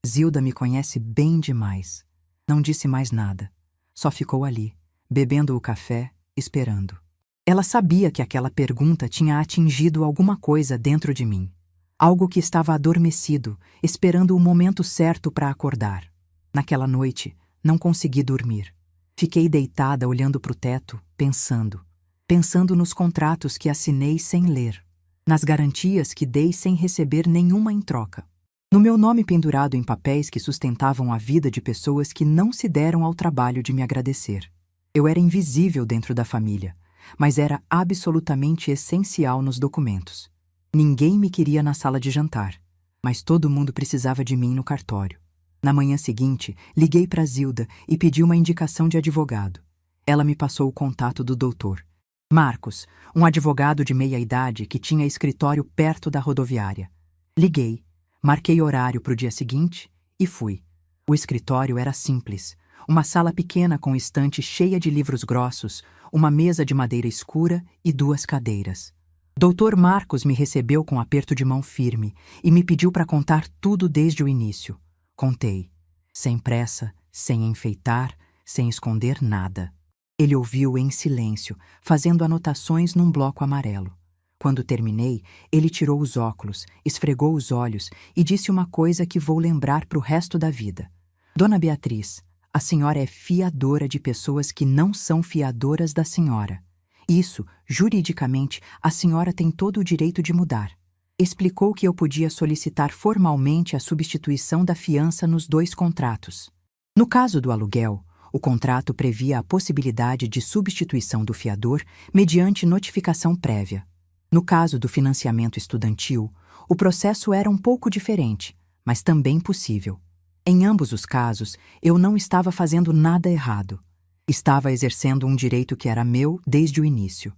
Zilda me conhece bem demais. Não disse mais nada. Só ficou ali, bebendo o café, esperando. Ela sabia que aquela pergunta tinha atingido alguma coisa dentro de mim. Algo que estava adormecido, esperando o momento certo para acordar. Naquela noite, não consegui dormir. Fiquei deitada olhando para o teto, pensando nos contratos que assinei sem ler, nas garantias que dei sem receber nenhuma em troca, no meu nome pendurado em papéis que sustentavam a vida de pessoas que não se deram ao trabalho de me agradecer. Eu era invisível dentro da família, mas era absolutamente essencial nos documentos. Ninguém me queria na sala de jantar, mas todo mundo precisava de mim no cartório. Na manhã seguinte, liguei para Zilda e pedi uma indicação de advogado. Ela me passou o contato do doutor Marcos, um advogado de meia-idade que tinha escritório perto da rodoviária. Liguei, marquei horário para o dia seguinte e fui. O escritório era simples, uma sala pequena com estante cheia de livros grossos, uma mesa de madeira escura e 2 cadeiras. Dr. Marcos me recebeu com aperto de mão firme e me pediu para contar tudo desde o início. Contei, sem pressa, sem enfeitar, sem esconder nada. Ele ouviu em silêncio, fazendo anotações num bloco amarelo. Quando terminei, ele tirou os óculos, esfregou os olhos e disse uma coisa que vou lembrar para o resto da vida. Dona Beatriz, a senhora é fiadora de pessoas que não são fiadoras da senhora. Isso, juridicamente, a senhora tem todo o direito de mudar. Explicou que eu podia solicitar formalmente a substituição da fiança nos 2 contratos. No caso do aluguel, o contrato previa a possibilidade de substituição do fiador mediante notificação prévia. No caso do financiamento estudantil, o processo era um pouco diferente, mas também possível. Em ambos os casos, eu não estava fazendo nada errado. Estava exercendo um direito que era meu desde o início.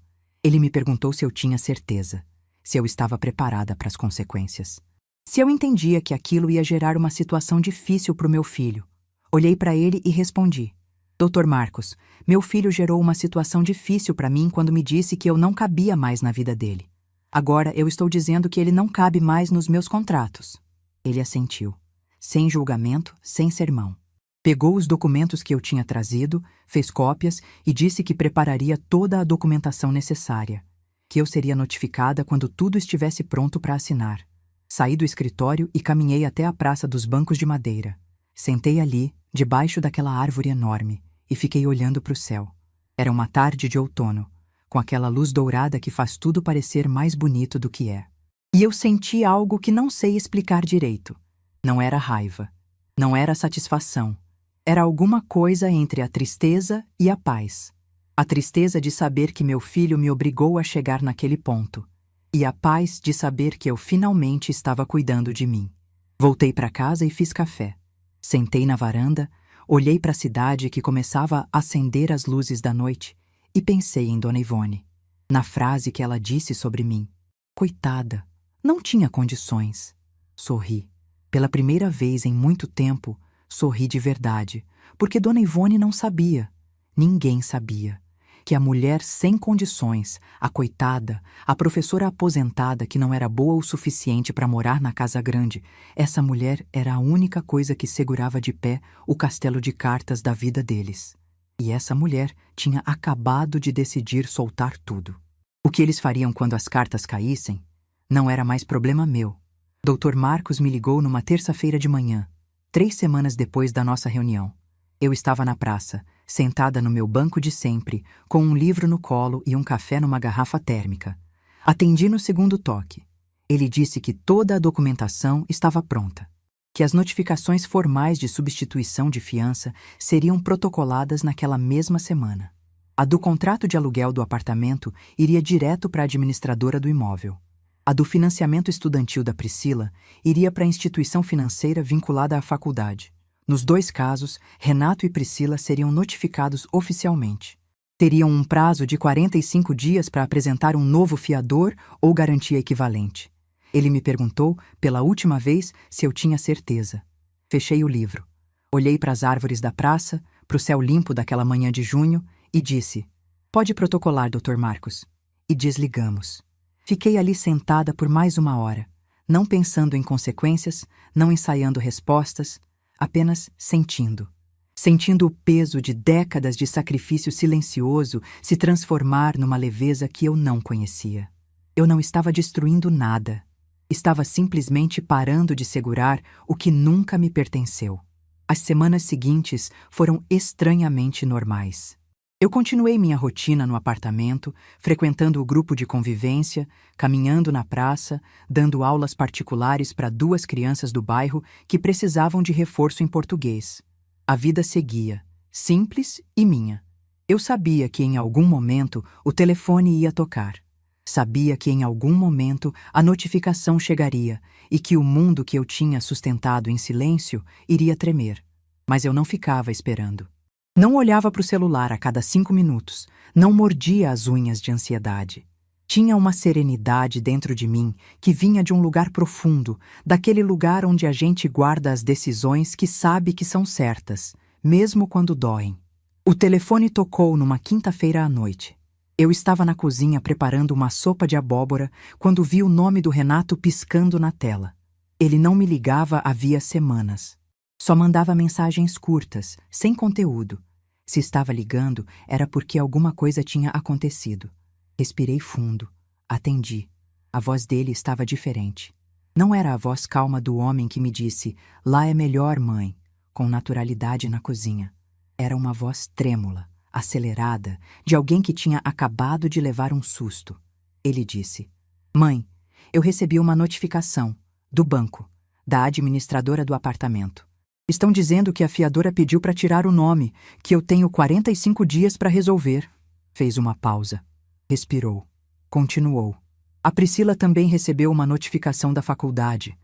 Ele me perguntou se eu tinha certeza, se eu estava preparada para as consequências. Se eu entendia que aquilo ia gerar uma situação difícil para o meu filho. Olhei para ele e respondi: Dr. Marcos, meu filho gerou uma situação difícil para mim quando me disse que eu não cabia mais na vida dele. Agora eu estou dizendo que ele não cabe mais nos meus contratos. Ele assentiu, sem julgamento, sem sermão. Pegou os documentos que eu tinha trazido, fez cópias e disse que prepararia toda a documentação necessária, que eu seria notificada quando tudo estivesse pronto para assinar. Saí do escritório e caminhei até a Praça dos Bancos de Madeira. Sentei ali, debaixo daquela árvore enorme, e fiquei olhando para o céu. Era uma tarde de outono, com aquela luz dourada que faz tudo parecer mais bonito do que é. E eu senti algo que não sei explicar direito. Não era raiva, não era satisfação. Era alguma coisa entre a tristeza e a paz. A tristeza de saber que meu filho me obrigou a chegar naquele ponto, e a paz de saber que eu finalmente estava cuidando de mim. Voltei para casa e fiz café. Sentei na varanda, olhei para a cidade que começava a acender as luzes da noite e pensei em Dona Ivone, na frase que ela disse sobre mim. Coitada, não tinha condições. Sorri. Pela primeira vez em muito tempo, sorri de verdade, porque Dona Ivone não sabia, ninguém sabia, que a mulher sem condições, a coitada, a professora aposentada que não era boa o suficiente para morar na casa grande, essa mulher era a única coisa que segurava de pé o castelo de cartas da vida deles. E essa mulher tinha acabado de decidir soltar tudo. O que eles fariam quando as cartas caíssem não era mais problema meu. Dr. Marcos me ligou numa terça-feira de manhã, 3 semanas depois da nossa reunião. Eu estava na praça, sentada no meu banco de sempre, com um livro no colo e um café numa garrafa térmica. Atendi no segundo toque. Ele disse que toda a documentação estava pronta, que as notificações formais de substituição de fiança seriam protocoladas naquela mesma semana. A do contrato de aluguel do apartamento iria direto para a administradora do imóvel. A do financiamento estudantil da Priscila iria para a instituição financeira vinculada à faculdade. Nos 2 casos, Renato e Priscila seriam notificados oficialmente. Teriam um prazo de 45 dias para apresentar um novo fiador ou garantia equivalente. Ele me perguntou, pela última vez, se eu tinha certeza. Fechei o livro. Olhei para as árvores da praça, para o céu limpo daquela manhã de junho e disse: "Pode protocolar, Dr. Marcos." E desligamos. Fiquei ali sentada por mais 1 hora, não pensando em consequências, não ensaiando respostas, apenas sentindo. Sentindo o peso de décadas de sacrifício silencioso se transformar numa leveza que eu não conhecia. Eu não estava destruindo nada. Estava simplesmente parando de segurar o que nunca me pertenceu. As semanas seguintes foram estranhamente normais. Eu continuei minha rotina no apartamento, frequentando o grupo de convivência, caminhando na praça, dando aulas particulares para 2 crianças do bairro que precisavam de reforço em português. A vida seguia, simples e minha. Eu sabia que em algum momento o telefone ia tocar. Sabia que em algum momento a notificação chegaria e que o mundo que eu tinha sustentado em silêncio iria tremer. Mas eu não ficava esperando. Não olhava para o celular a cada 5 minutos, não mordia as unhas de ansiedade. Tinha uma serenidade dentro de mim que vinha de um lugar profundo, daquele lugar onde a gente guarda as decisões que sabe que são certas, mesmo quando doem. O telefone tocou numa quinta-feira à noite. Eu estava na cozinha preparando uma sopa de abóbora quando vi o nome do Renato piscando na tela. Ele não me ligava havia semanas. Só mandava mensagens curtas, sem conteúdo. Se estava ligando, era porque alguma coisa tinha acontecido. Respirei fundo. Atendi. A voz dele estava diferente. Não era a voz calma do homem que me disse: "Lá é melhor, mãe", com naturalidade na cozinha. Era uma voz trêmula, acelerada, de alguém que tinha acabado de levar um susto. Ele disse: "Mãe, eu recebi uma notificação, do banco, da administradora do apartamento. Estão dizendo que a fiadora pediu para tirar o nome, que eu tenho 45 dias para resolver." Fez uma pausa. Respirou. Continuou. "A Priscila também recebeu uma notificação da faculdade.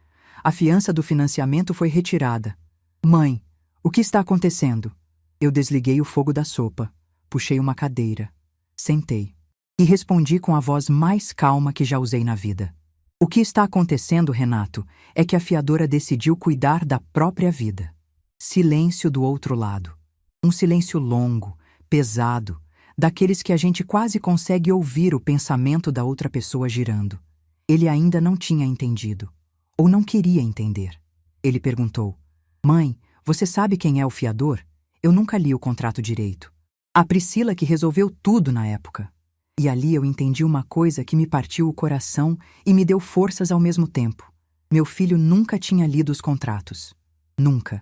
A fiança do financiamento foi retirada. Mãe, o que está acontecendo?" Eu desliguei o fogo da sopa. Puxei uma cadeira. Sentei. E respondi com a voz mais calma que já usei na vida. "O que está acontecendo, Renato, é que a fiadora decidiu cuidar da própria vida." Silêncio do outro lado. Um silêncio longo, pesado, daqueles que a gente quase consegue ouvir o pensamento da outra pessoa girando. Ele ainda não tinha entendido. Ou não queria entender. Ele perguntou: "Mãe, você sabe quem é o fiador? Eu nunca li o contrato direito." A Priscila que resolveu tudo na época. E ali eu entendi uma coisa que me partiu o coração e me deu forças ao mesmo tempo. Meu filho nunca tinha lido os contratos. Nunca.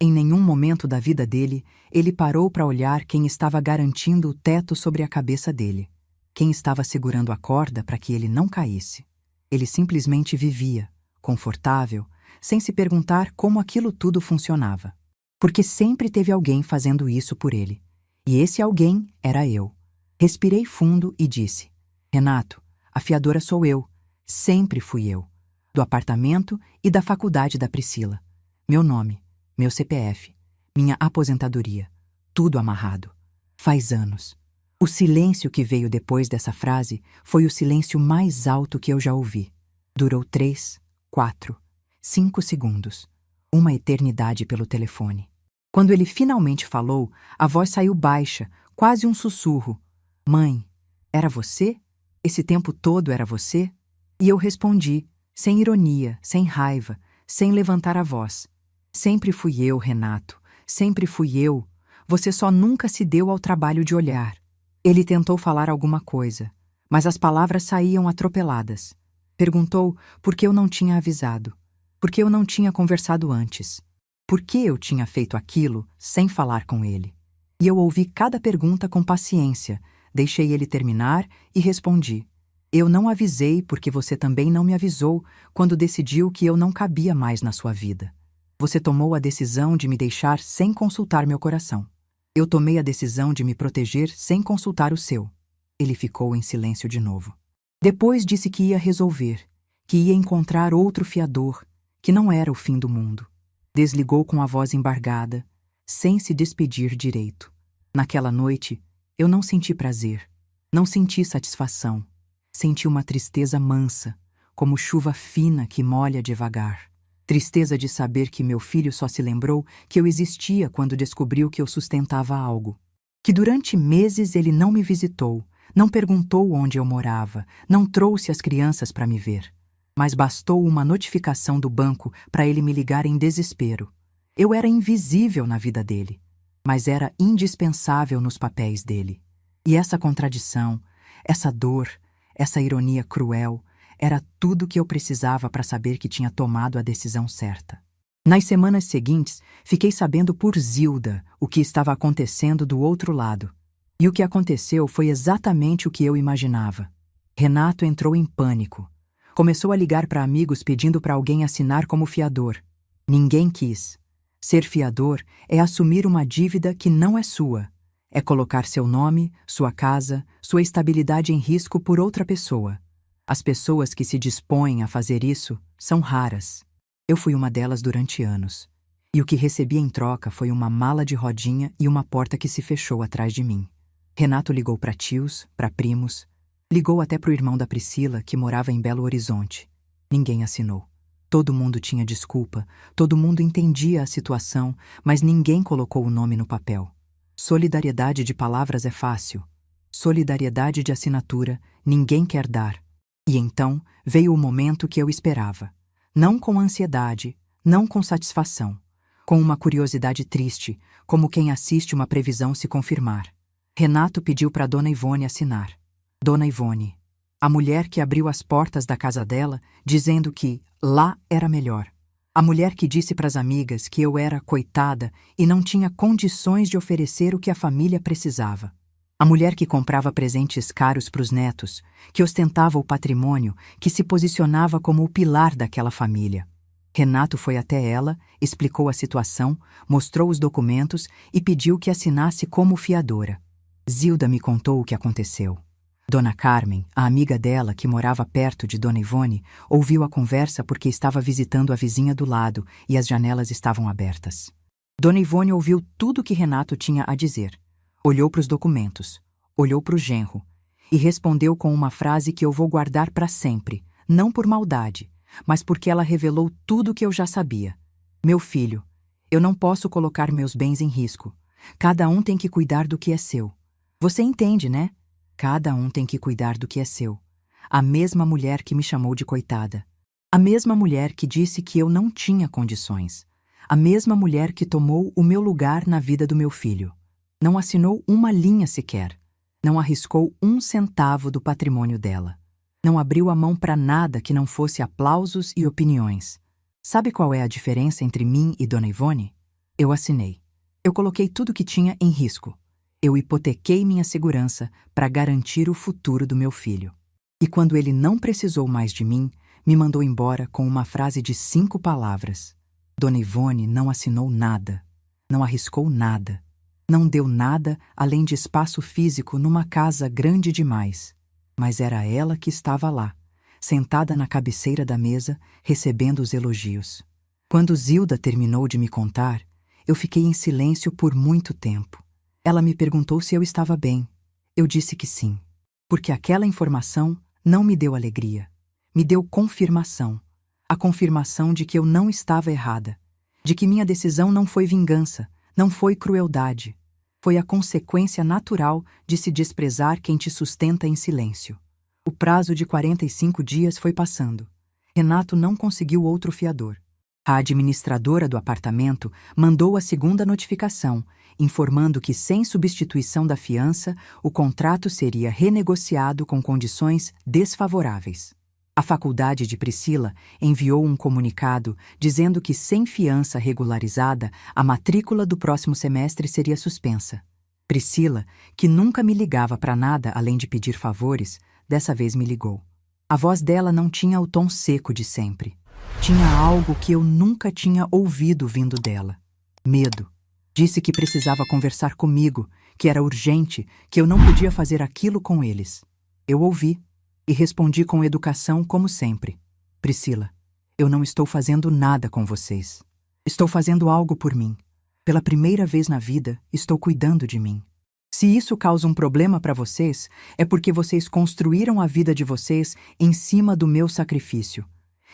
Em nenhum momento da vida dele, ele parou para olhar quem estava garantindo o teto sobre a cabeça dele. Quem estava segurando a corda para que ele não caísse. Ele simplesmente vivia, confortável, sem se perguntar como aquilo tudo funcionava. Porque sempre teve alguém fazendo isso por ele. E esse alguém era eu. Respirei fundo e disse: "Renato, a fiadora sou eu. Sempre fui eu. Do apartamento e da faculdade da Priscila. Meu nome, meu CPF, minha aposentadoria. Tudo amarrado. Faz anos." O silêncio que veio depois dessa frase foi o silêncio mais alto que eu já ouvi. Durou 3, 4, 5 segundos. Uma eternidade pelo telefone. Quando ele finalmente falou, a voz saiu baixa, quase um sussurro. Mãe, era você? Esse tempo todo era você? E eu respondi, sem ironia, sem raiva, sem levantar a voz. Sempre fui eu, Renato. Sempre fui eu. Você só nunca se deu ao trabalho de olhar. Ele tentou falar alguma coisa, mas as palavras saíam atropeladas. Perguntou por que eu não tinha avisado, por que eu não tinha conversado antes, por que eu tinha feito aquilo sem falar com ele. E eu ouvi cada pergunta com paciência, deixei ele terminar e respondi. Eu não avisei porque você também não me avisou quando decidiu que eu não cabia mais na sua vida. Você tomou a decisão de me deixar sem consultar meu coração. Eu tomei a decisão de me proteger sem consultar o seu. Ele ficou em silêncio de novo. Depois disse que ia resolver, que ia encontrar outro fiador, que não era o fim do mundo. Desligou com a voz embargada, sem se despedir direito. Naquela noite, eu não senti prazer, não senti satisfação. Senti uma tristeza mansa, como chuva fina que molha devagar. Tristeza de saber que meu filho só se lembrou que eu existia quando descobriu que eu sustentava algo. Que durante meses ele não me visitou, não perguntou onde eu morava, não trouxe as crianças para me ver. Mas bastou uma notificação do banco para ele me ligar em desespero. Eu era invisível na vida dele, mas era indispensável nos papéis dele. E essa contradição, essa dor, essa ironia cruel, era tudo que eu precisava para saber que tinha tomado a decisão certa. Nas semanas seguintes, fiquei sabendo por Zilda o que estava acontecendo do outro lado. E o que aconteceu foi exatamente o que eu imaginava. Renato entrou em pânico. Começou a ligar para amigos pedindo para alguém assinar como fiador. Ninguém quis. Ser fiador é assumir uma dívida que não é sua. É colocar seu nome, sua casa, sua estabilidade em risco por outra pessoa. As pessoas que se dispõem a fazer isso são raras. Eu fui uma delas durante anos. E o que recebi em troca foi uma mala de rodinha e uma porta que se fechou atrás de mim. Renato ligou para tios, para primos. Ligou até para o irmão da Priscila, que morava em Belo Horizonte. Ninguém assinou. Todo mundo tinha desculpa, todo mundo entendia a situação, mas ninguém colocou o nome no papel. Solidariedade de palavras é fácil. Solidariedade de assinatura, ninguém quer dar. E então veio o momento que eu esperava. Não com ansiedade, não com satisfação. Com uma curiosidade triste, como quem assiste uma previsão se confirmar. Renato pediu para Dona Ivone assinar. Dona Ivone, a mulher que abriu as portas da casa dela, dizendo que lá era melhor. A mulher que disse para as amigas que eu era coitada e não tinha condições de oferecer o que a família precisava. A mulher que comprava presentes caros para os netos, que ostentava o patrimônio, que se posicionava como o pilar daquela família. Renato foi até ela, explicou a situação, mostrou os documentos e pediu que assinasse como fiadora. Zilda me contou o que aconteceu. Dona Carmen, a amiga dela que morava perto de Dona Ivone, ouviu a conversa porque estava visitando a vizinha do lado e as janelas estavam abertas. Dona Ivone ouviu tudo o que Renato tinha a dizer. Olhou para os documentos, olhou para o genro e respondeu com uma frase que eu vou guardar para sempre, não por maldade, mas porque ela revelou tudo o que eu já sabia. Meu filho, eu não posso colocar meus bens em risco. Cada um tem que cuidar do que é seu. Você entende, né? Cada um tem que cuidar do que é seu. A mesma mulher que me chamou de coitada. A mesma mulher que disse que eu não tinha condições. A mesma mulher que tomou o meu lugar na vida do meu filho. Não assinou uma linha sequer. Não arriscou um centavo do patrimônio dela. Não abriu a mão para nada que não fosse aplausos e opiniões. Sabe qual é a diferença entre mim e Dona Ivone? Eu assinei. Eu coloquei tudo que tinha em risco. Eu hipotequei minha segurança para garantir o futuro do meu filho. E quando ele não precisou mais de mim, me mandou embora com uma frase de 5 palavras. Dona Ivone não assinou nada, não arriscou nada, não deu nada além de espaço físico numa casa grande demais. Mas era ela que estava lá, sentada na cabeceira da mesa, recebendo os elogios. Quando Zilda terminou de me contar, eu fiquei em silêncio por muito tempo. Ela me perguntou se eu estava bem. Eu disse que sim, porque aquela informação não me deu alegria, me deu confirmação. A confirmação de que eu não estava errada, de que minha decisão não foi vingança, não foi crueldade. Foi a consequência natural de se desprezar quem te sustenta em silêncio. O prazo de 45 dias foi passando. Renato não conseguiu outro fiador. A administradora do apartamento mandou a segunda notificação, informando que, sem substituição da fiança, o contrato seria renegociado com condições desfavoráveis. A faculdade de Priscila enviou um comunicado dizendo que, sem fiança regularizada, a matrícula do próximo semestre seria suspensa. Priscila, que nunca me ligava para nada além de pedir favores, dessa vez me ligou. A voz dela não tinha o tom seco de sempre. Tinha algo que eu nunca tinha ouvido vindo dela. Medo. Disse que precisava conversar comigo, que era urgente, que eu não podia fazer aquilo com eles. Eu ouvi e respondi com educação como sempre. Priscila, eu não estou fazendo nada com vocês. Estou fazendo algo por mim. Pela primeira vez na vida, estou cuidando de mim. Se isso causa um problema para vocês, é porque vocês construíram a vida de vocês em cima do meu sacrifício.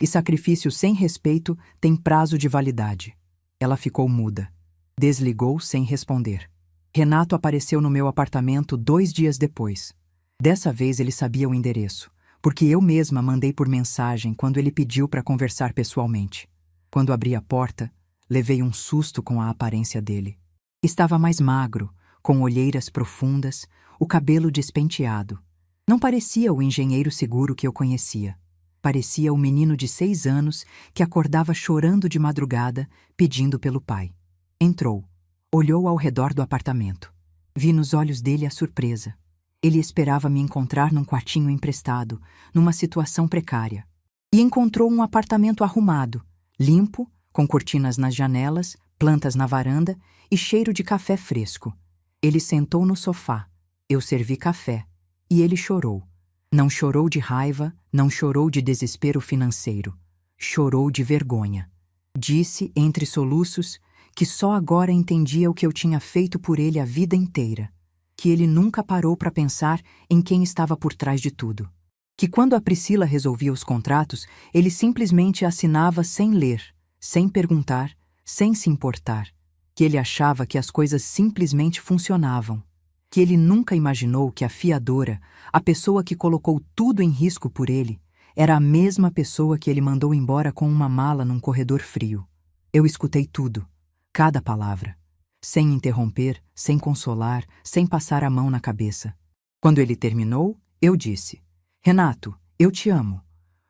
E sacrifício sem respeito tem prazo de validade. Ela ficou muda. Desligou sem responder. Renato apareceu no meu apartamento 2 dias depois. Dessa vez ele sabia o endereço, porque eu mesma mandei por mensagem quando ele pediu para conversar pessoalmente. Quando abri a porta, levei um susto com a aparência dele. Estava mais magro, com olheiras profundas, o cabelo despenteado. Não parecia o engenheiro seguro que eu conhecia. Parecia o menino de 6 anos que acordava chorando de madrugada, pedindo pelo pai. Entrou. Olhou ao redor do apartamento. Vi nos olhos dele a surpresa. Ele esperava me encontrar num quartinho emprestado, numa situação precária. E encontrou um apartamento arrumado, limpo, com cortinas nas janelas, plantas na varanda e cheiro de café fresco. Ele sentou no sofá. Eu servi café. E ele chorou. Não chorou de raiva, não chorou de desespero financeiro. Chorou de vergonha. Disse, entre soluços, que só agora entendia o que eu tinha feito por ele a vida inteira. Que ele nunca parou para pensar em quem estava por trás de tudo. Que quando a Priscila resolvia os contratos, ele simplesmente assinava sem ler, sem perguntar, sem se importar. Que ele achava que as coisas simplesmente funcionavam. Que ele nunca imaginou que a fiadora, a pessoa que colocou tudo em risco por ele, era a mesma pessoa que ele mandou embora com uma mala num corredor frio. Eu escutei tudo, cada palavra. Sem interromper, sem consolar, sem passar a mão na cabeça. Quando ele terminou, eu disse: Renato, eu te amo.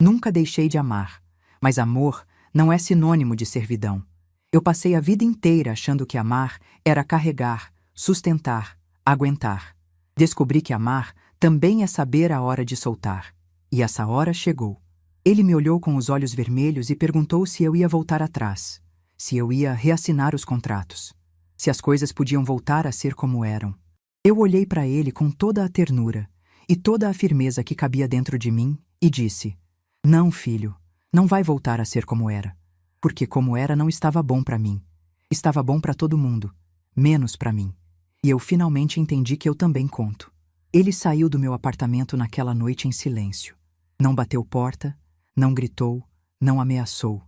Nunca deixei de amar, mas amor não é sinônimo de servidão. Eu passei a vida inteira achando que amar era carregar, sustentar, aguentar. Descobri que amar também é saber a hora de soltar. E essa hora chegou. Ele me olhou com os olhos vermelhos e perguntou se eu ia voltar atrás, se eu ia reassinar os contratos. Se as coisas podiam voltar a ser como eram. Eu olhei para ele com toda a ternura e toda a firmeza que cabia dentro de mim e disse: Não, filho, não vai voltar a ser como era. Porque como era não estava bom para mim. Estava bom para todo mundo, menos para mim. E eu finalmente entendi que eu também conto. Ele saiu do meu apartamento naquela noite em silêncio. Não bateu porta, não gritou, não ameaçou.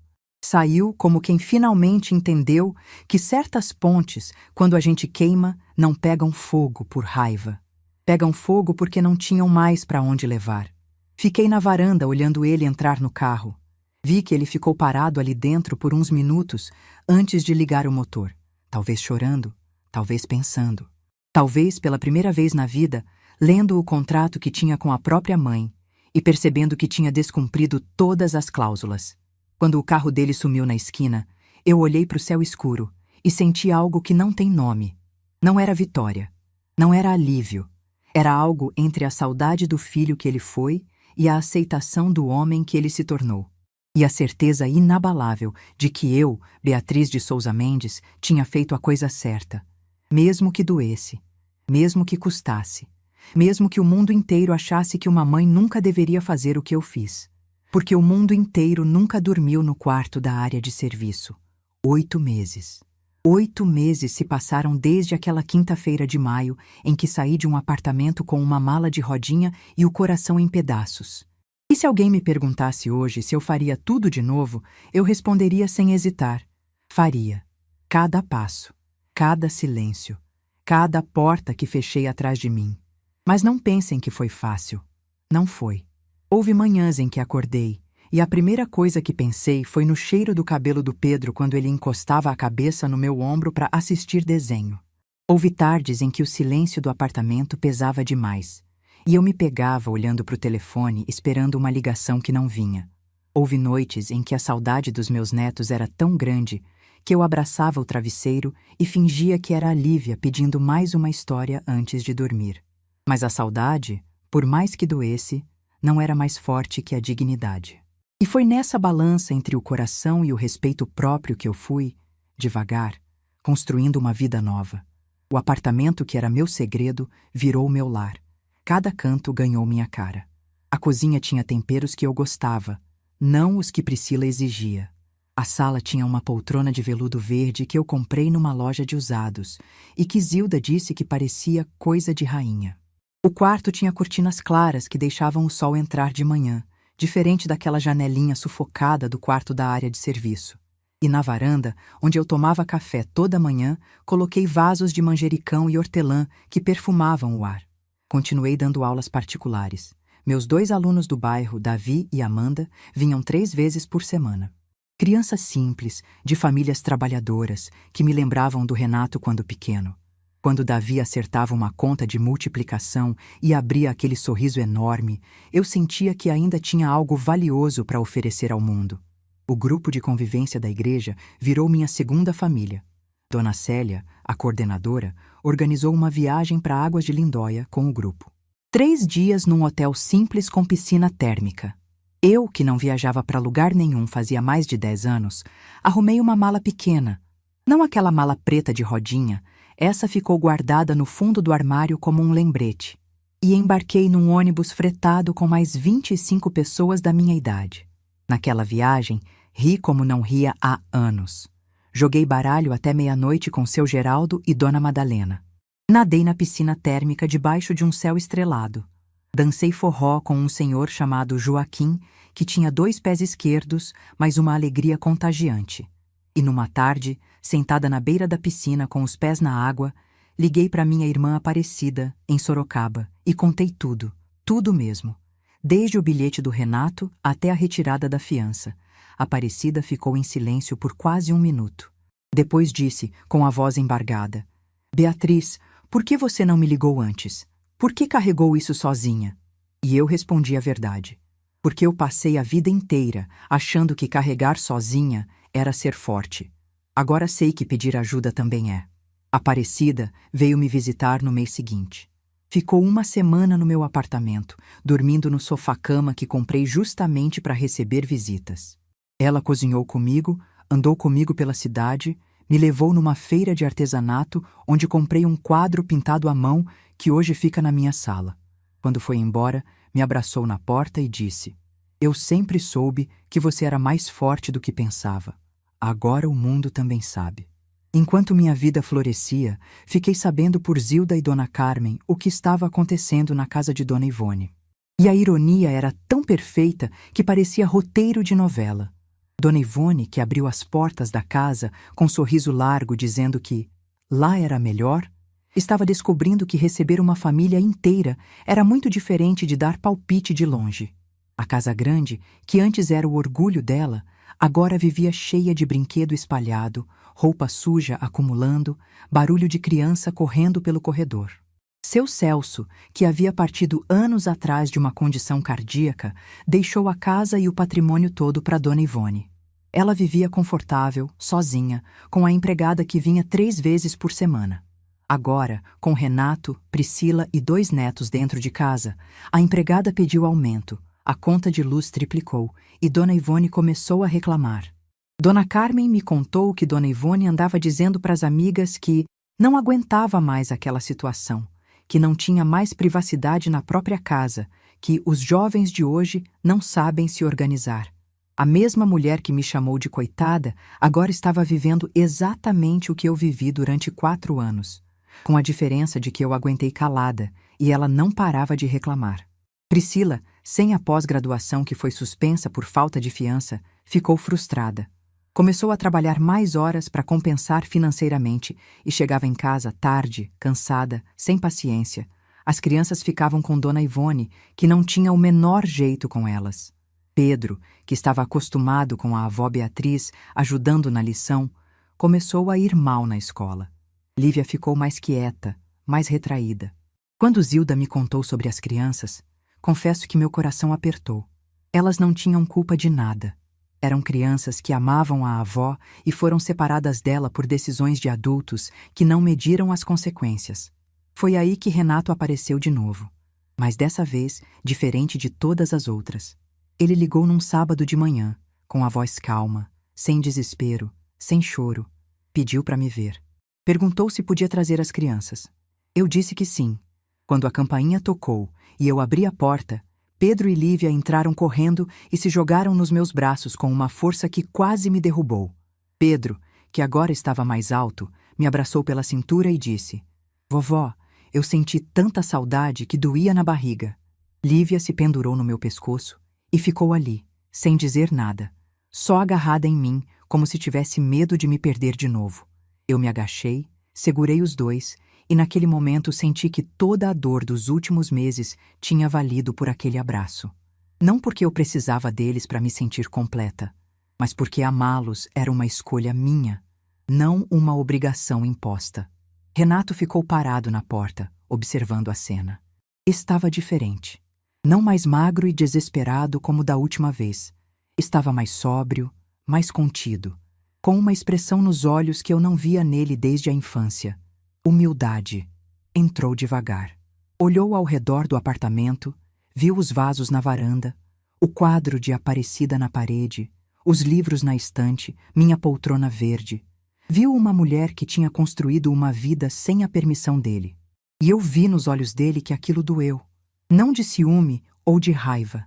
Saiu como quem finalmente entendeu que certas pontes, quando a gente queima, não pegam fogo por raiva. Pegam fogo porque não tinham mais para onde levar. Fiquei na varanda olhando ele entrar no carro. Vi que ele ficou parado ali dentro por uns minutos antes de ligar o motor. Talvez chorando, talvez pensando. Talvez pela primeira vez na vida, lendo o contrato que tinha com a própria mãe e percebendo que tinha descumprido todas as cláusulas. Quando o carro dele sumiu na esquina, eu olhei para o céu escuro e senti algo que não tem nome. Não era vitória, não era alívio. Era algo entre a saudade do filho que ele foi e a aceitação do homem que ele se tornou. E a certeza inabalável de que eu, Beatriz de Souza Mendes, tinha feito a coisa certa. Mesmo que doesse, mesmo que custasse, mesmo que o mundo inteiro achasse que uma mãe nunca deveria fazer o que eu fiz. Porque o mundo inteiro nunca dormiu no quarto da área de serviço. 8 meses. 8 meses se passaram desde aquela quinta-feira de maio em que saí de um apartamento com uma mala de rodinha e o coração em pedaços. E se alguém me perguntasse hoje se eu faria tudo de novo, eu responderia sem hesitar: faria. Cada passo, cada silêncio, cada porta que fechei atrás de mim. Mas não pensem que foi fácil. Não foi. Houve manhãs em que acordei, e a primeira coisa que pensei foi no cheiro do cabelo do Pedro quando ele encostava a cabeça no meu ombro para assistir desenho. Houve tardes em que o silêncio do apartamento pesava demais, e eu me pegava olhando para o telefone esperando uma ligação que não vinha. Houve noites em que a saudade dos meus netos era tão grande que eu abraçava o travesseiro e fingia que era a Lívia pedindo mais uma história antes de dormir. Mas a saudade, por mais que doesse, não era mais forte que a dignidade. E foi nessa balança entre o coração e o respeito próprio que eu fui, devagar, construindo uma vida nova. O apartamento que era meu segredo virou meu lar. Cada canto ganhou minha cara. A cozinha tinha temperos que eu gostava, não os que Priscila exigia. A sala tinha uma poltrona de veludo verde que eu comprei numa loja de usados e que Zilda disse que parecia coisa de rainha. O quarto tinha cortinas claras que deixavam o sol entrar de manhã, diferente daquela janelinha sufocada do quarto da área de serviço. E na varanda, onde eu tomava café toda manhã, coloquei vasos de manjericão e hortelã que perfumavam o ar. Continuei dando aulas particulares. Meus 2 alunos do bairro, Davi e Amanda, vinham 3 vezes por semana. Crianças simples, de famílias trabalhadoras, que me lembravam do Renato quando pequeno. Quando Davi acertava uma conta de multiplicação e abria aquele sorriso enorme, eu sentia que ainda tinha algo valioso para oferecer ao mundo. O grupo de convivência da igreja virou minha segunda família. Dona Célia, a coordenadora, organizou uma viagem para Águas de Lindóia com o grupo. 3 dias num hotel simples com piscina térmica. Eu, que não viajava para lugar nenhum fazia mais de 10 anos, arrumei uma mala pequena. Não aquela mala preta de rodinha, essa ficou guardada no fundo do armário como um lembrete. E embarquei num ônibus fretado com mais 25 pessoas da minha idade. Naquela viagem, ri como não ria há anos. Joguei baralho até meia-noite com seu Geraldo e Dona Madalena. Nadei na piscina térmica debaixo de um céu estrelado. Dancei forró com um senhor chamado Joaquim, que tinha 2 pés esquerdos, mas uma alegria contagiante. E numa tarde, sentada na beira da piscina com os pés na água, liguei para minha irmã Aparecida, em Sorocaba, e contei tudo, tudo mesmo. Desde o bilhete do Renato até a retirada da fiança. Aparecida ficou em silêncio por quase 1 minuto. Depois disse, com a voz embargada: Beatriz, por que você não me ligou antes? Por que carregou isso sozinha? E eu respondi a verdade. Porque eu passei a vida inteira achando que carregar sozinha era ser forte. Agora sei que pedir ajuda também é. Aparecida veio me visitar no mês seguinte. Ficou 1 semana no meu apartamento, dormindo no sofá-cama que comprei justamente para receber visitas. Ela cozinhou comigo, andou comigo pela cidade, me levou numa feira de artesanato onde comprei um quadro pintado à mão que hoje fica na minha sala. Quando foi embora, me abraçou na porta e disse: Eu sempre soube que você era mais forte do que pensava. Agora o mundo também sabe. Enquanto minha vida florescia, fiquei sabendo por Zilda e Dona Carmen o que estava acontecendo na casa de Dona Ivone. E a ironia era tão perfeita que parecia roteiro de novela. Dona Ivone, que abriu as portas da casa com um sorriso largo dizendo que lá era melhor, estava descobrindo que receber uma família inteira era muito diferente de dar palpite de longe. A casa grande, que antes era o orgulho dela, agora vivia cheia de brinquedo espalhado, roupa suja acumulando, barulho de criança correndo pelo corredor. Seu Celso, que havia partido anos atrás de uma condição cardíaca, deixou a casa e o patrimônio todo para Dona Ivone. Ela vivia confortável, sozinha, com a empregada que vinha 3 vezes por semana. Agora, com Renato, Priscila e 2 netos dentro de casa, a empregada pediu aumento, a conta de luz triplicou e Dona Ivone começou a reclamar. Dona Carmen me contou que Dona Ivone andava dizendo para as amigas que não aguentava mais aquela situação, que não tinha mais privacidade na própria casa, que os jovens de hoje não sabem se organizar. A mesma mulher que me chamou de coitada agora estava vivendo exatamente o que eu vivi durante 4 anos, com a diferença de que eu aguentei calada e ela não parava de reclamar. Priscila, sem a pós-graduação que foi suspensa por falta de fiança, ficou frustrada. Começou a trabalhar mais horas para compensar financeiramente e chegava em casa tarde, cansada, sem paciência. As crianças ficavam com Dona Ivone, que não tinha o menor jeito com elas. Pedro, que estava acostumado com a avó Beatriz ajudando na lição, começou a ir mal na escola. Lívia ficou mais quieta, mais retraída. Quando Zilda me contou sobre as crianças, confesso que meu coração apertou. Elas não tinham culpa de nada. Eram crianças que amavam a avó e foram separadas dela por decisões de adultos que não mediram as consequências. Foi aí que Renato apareceu de novo, mas dessa vez diferente de todas as outras. Ele ligou num sábado de manhã, com a voz calma, sem desespero, sem choro. Pediu para me ver. Perguntou se podia trazer as crianças. Eu disse que sim. Quando a campainha tocou e eu abri a porta, Pedro e Lívia entraram correndo e se jogaram nos meus braços com uma força que quase me derrubou. Pedro, que agora estava mais alto, me abraçou pela cintura e disse: "Vovó, eu senti tanta saudade que doía na barriga." Lívia se pendurou no meu pescoço e ficou ali, sem dizer nada, só agarrada em mim, como se tivesse medo de me perder de novo. Eu me agachei, segurei os dois e naquele momento senti que toda a dor dos últimos meses tinha valido por aquele abraço. Não porque eu precisava deles para me sentir completa, mas porque amá-los era uma escolha minha, não uma obrigação imposta. Renato ficou parado na porta, observando a cena. Estava diferente. Não mais magro e desesperado como da última vez. Estava mais sóbrio, mais contido, com uma expressão nos olhos que eu não via nele desde a infância. Humildade. Entrou devagar. Olhou ao redor do apartamento, viu os vasos na varanda, o quadro de Aparecida na parede, os livros na estante, minha poltrona verde. Viu uma mulher que tinha construído uma vida sem a permissão dele. E eu vi nos olhos dele que aquilo doeu. Não de ciúme ou de raiva.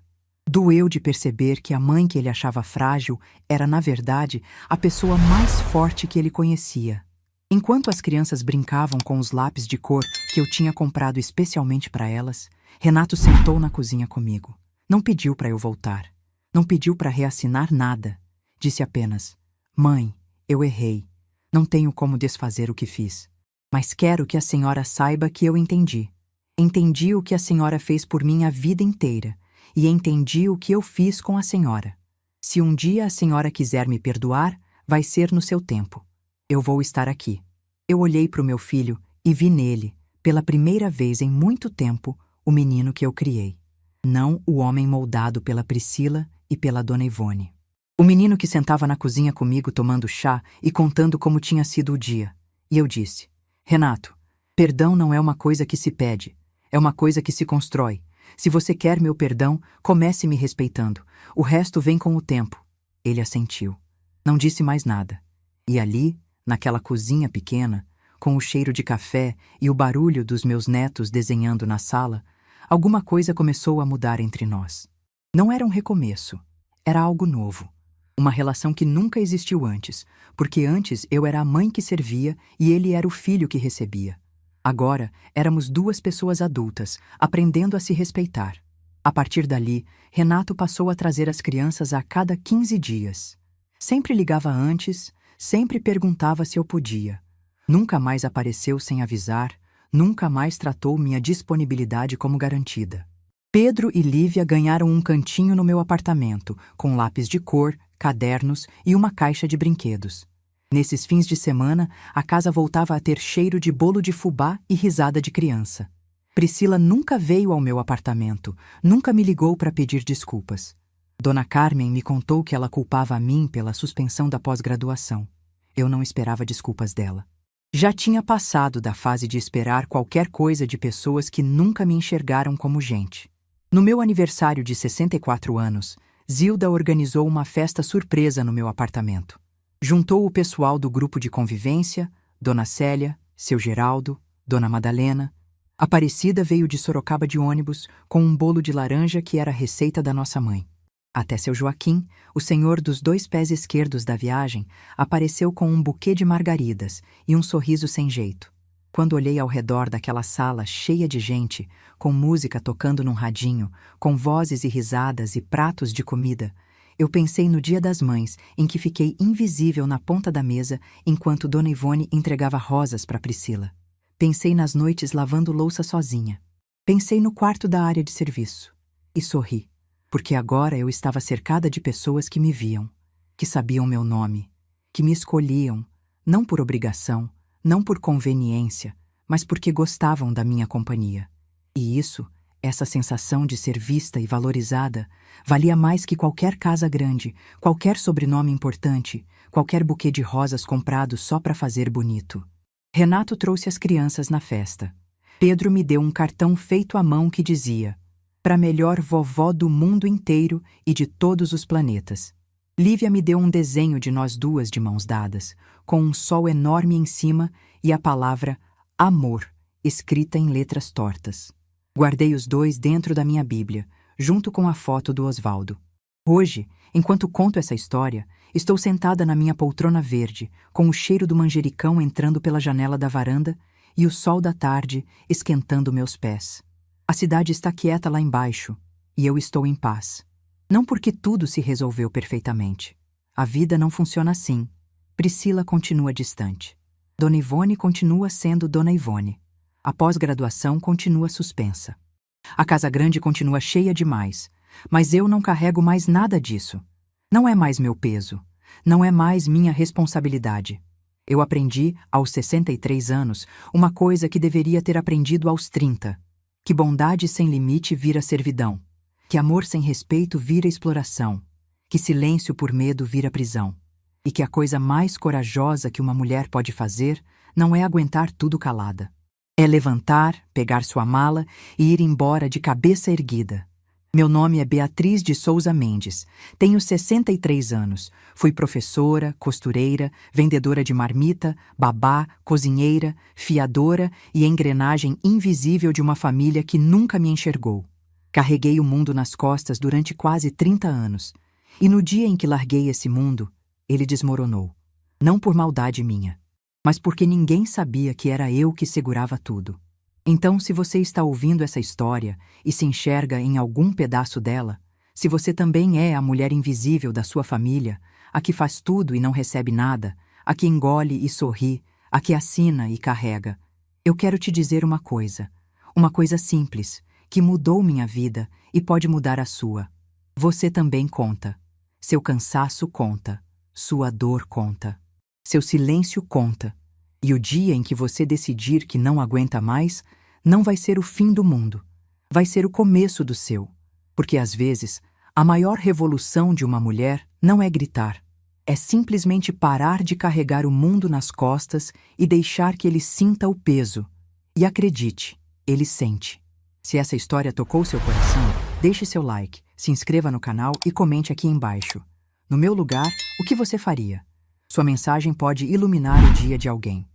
Doeu de perceber que a mãe que ele achava frágil era, na verdade, a pessoa mais forte que ele conhecia. Enquanto as crianças brincavam com os lápis de cor que eu tinha comprado especialmente para elas, Renato sentou na cozinha comigo. Não pediu para eu voltar. Não pediu para reassinar nada. Disse apenas: "Mãe, eu errei. Não tenho como desfazer o que fiz. Mas quero que a senhora saiba que eu entendi. Entendi o que a senhora fez por mim a vida inteira, e entendi o que eu fiz com a senhora. Se um dia a senhora quiser me perdoar, vai ser no seu tempo. Eu vou estar aqui." Eu olhei para o meu filho e vi nele, pela primeira vez em muito tempo, o menino que eu criei. Não o homem moldado pela Priscila e pela Dona Ivone. O menino que sentava na cozinha comigo tomando chá e contando como tinha sido o dia. E eu disse: "Renato, perdão não é uma coisa que se pede, é uma coisa que se constrói. Se você quer meu perdão, comece me respeitando. O resto vem com o tempo." Ele assentiu. Não disse mais nada. E ali, naquela cozinha pequena, com o cheiro de café e o barulho dos meus netos desenhando na sala, alguma coisa começou a mudar entre nós. Não era um recomeço. Era algo novo. Uma relação que nunca existiu antes, porque antes eu era a mãe que servia e ele era o filho que recebia. Agora, éramos duas pessoas adultas, aprendendo a se respeitar. A partir dali, Renato passou a trazer as crianças a cada 15 dias. Sempre ligava antes, sempre perguntava se eu podia. Nunca mais apareceu sem avisar, nunca mais tratou minha disponibilidade como garantida. Pedro e Lívia ganharam um cantinho no meu apartamento, com lápis de cor, cadernos e uma caixa de brinquedos. Nesses fins de semana, a casa voltava a ter cheiro de bolo de fubá e risada de criança. Priscila nunca veio ao meu apartamento, nunca me ligou para pedir desculpas. Dona Carmen me contou que ela culpava a mim pela suspensão da pós-graduação. Eu não esperava desculpas dela. Já tinha passado da fase de esperar qualquer coisa de pessoas que nunca me enxergaram como gente. No meu aniversário de 64 anos, Zilda organizou uma festa surpresa no meu apartamento. Juntou o pessoal do grupo de convivência, Dona Célia, seu Geraldo, Dona Madalena. Aparecida veio de Sorocaba de ônibus com um bolo de laranja que era a receita da nossa mãe. Até seu Joaquim, o senhor dos 2 pés esquerdos da viagem, apareceu com um buquê de margaridas e um sorriso sem jeito. Quando olhei ao redor daquela sala cheia de gente, com música tocando num radinho, com vozes e risadas e pratos de comida, eu pensei no Dia das Mães, em que fiquei invisível na ponta da mesa enquanto Dona Ivone entregava rosas para Priscila. Pensei nas noites lavando louça sozinha. Pensei no quarto da área de serviço. E sorri, porque agora eu estava cercada de pessoas que me viam, que sabiam meu nome, que me escolhiam, não por obrigação, não por conveniência, mas porque gostavam da minha companhia. E isso, essa sensação de ser vista e valorizada, valia mais que qualquer casa grande, qualquer sobrenome importante, qualquer buquê de rosas comprado só para fazer bonito. Renato trouxe as crianças na festa. Pedro me deu um cartão feito à mão que dizia: "Pra melhor vovó do mundo inteiro e de todos os planetas." Lívia me deu um desenho de nós duas de mãos dadas, com um sol enorme em cima e a palavra amor, escrita em letras tortas. Guardei os dois dentro da minha Bíblia, junto com a foto do Osvaldo. Hoje, enquanto conto essa história, estou sentada na minha poltrona verde, com o cheiro do manjericão entrando pela janela da varanda e o sol da tarde esquentando meus pés. A cidade está quieta lá embaixo, e eu estou em paz. Não porque tudo se resolveu perfeitamente. A vida não funciona assim. Priscila continua distante. Dona Ivone continua sendo Dona Ivone. A pós-graduação continua suspensa. A casa grande continua cheia demais, mas eu não carrego mais nada disso. Não é mais meu peso. Não é mais minha responsabilidade. Eu aprendi, aos 63 anos, uma coisa que deveria ter aprendido aos 30. Que bondade sem limite vira servidão. Que amor sem respeito vira exploração. Que silêncio por medo vira prisão. E que a coisa mais corajosa que uma mulher pode fazer não é aguentar tudo calada. É levantar, pegar sua mala e ir embora de cabeça erguida. Meu nome é Beatriz de Souza Mendes. Tenho 63 anos. Fui professora, costureira, vendedora de marmita, babá, cozinheira, fiadora e engrenagem invisível de uma família que nunca me enxergou. Carreguei o mundo nas costas durante quase 30 anos. E no dia em que larguei esse mundo, ele desmoronou. Não por maldade minha, mas porque ninguém sabia que era eu que segurava tudo. Então, se você está ouvindo essa história e se enxerga em algum pedaço dela, se você também é a mulher invisível da sua família, a que faz tudo e não recebe nada, a que engole e sorri, a que assina e carrega, eu quero te dizer uma coisa simples, que mudou minha vida e pode mudar a sua. Você também conta. Seu cansaço conta. Sua dor conta. Seu silêncio conta. E o dia em que você decidir que não aguenta mais, não vai ser o fim do mundo. Vai ser o começo do seu. Porque às vezes, a maior revolução de uma mulher não é gritar. É simplesmente parar de carregar o mundo nas costas e deixar que ele sinta o peso. E acredite, ele sente. Se essa história tocou seu coração, deixe seu like, se inscreva no canal e comente aqui embaixo. No meu lugar, o que você faria? Sua mensagem pode iluminar o dia de alguém.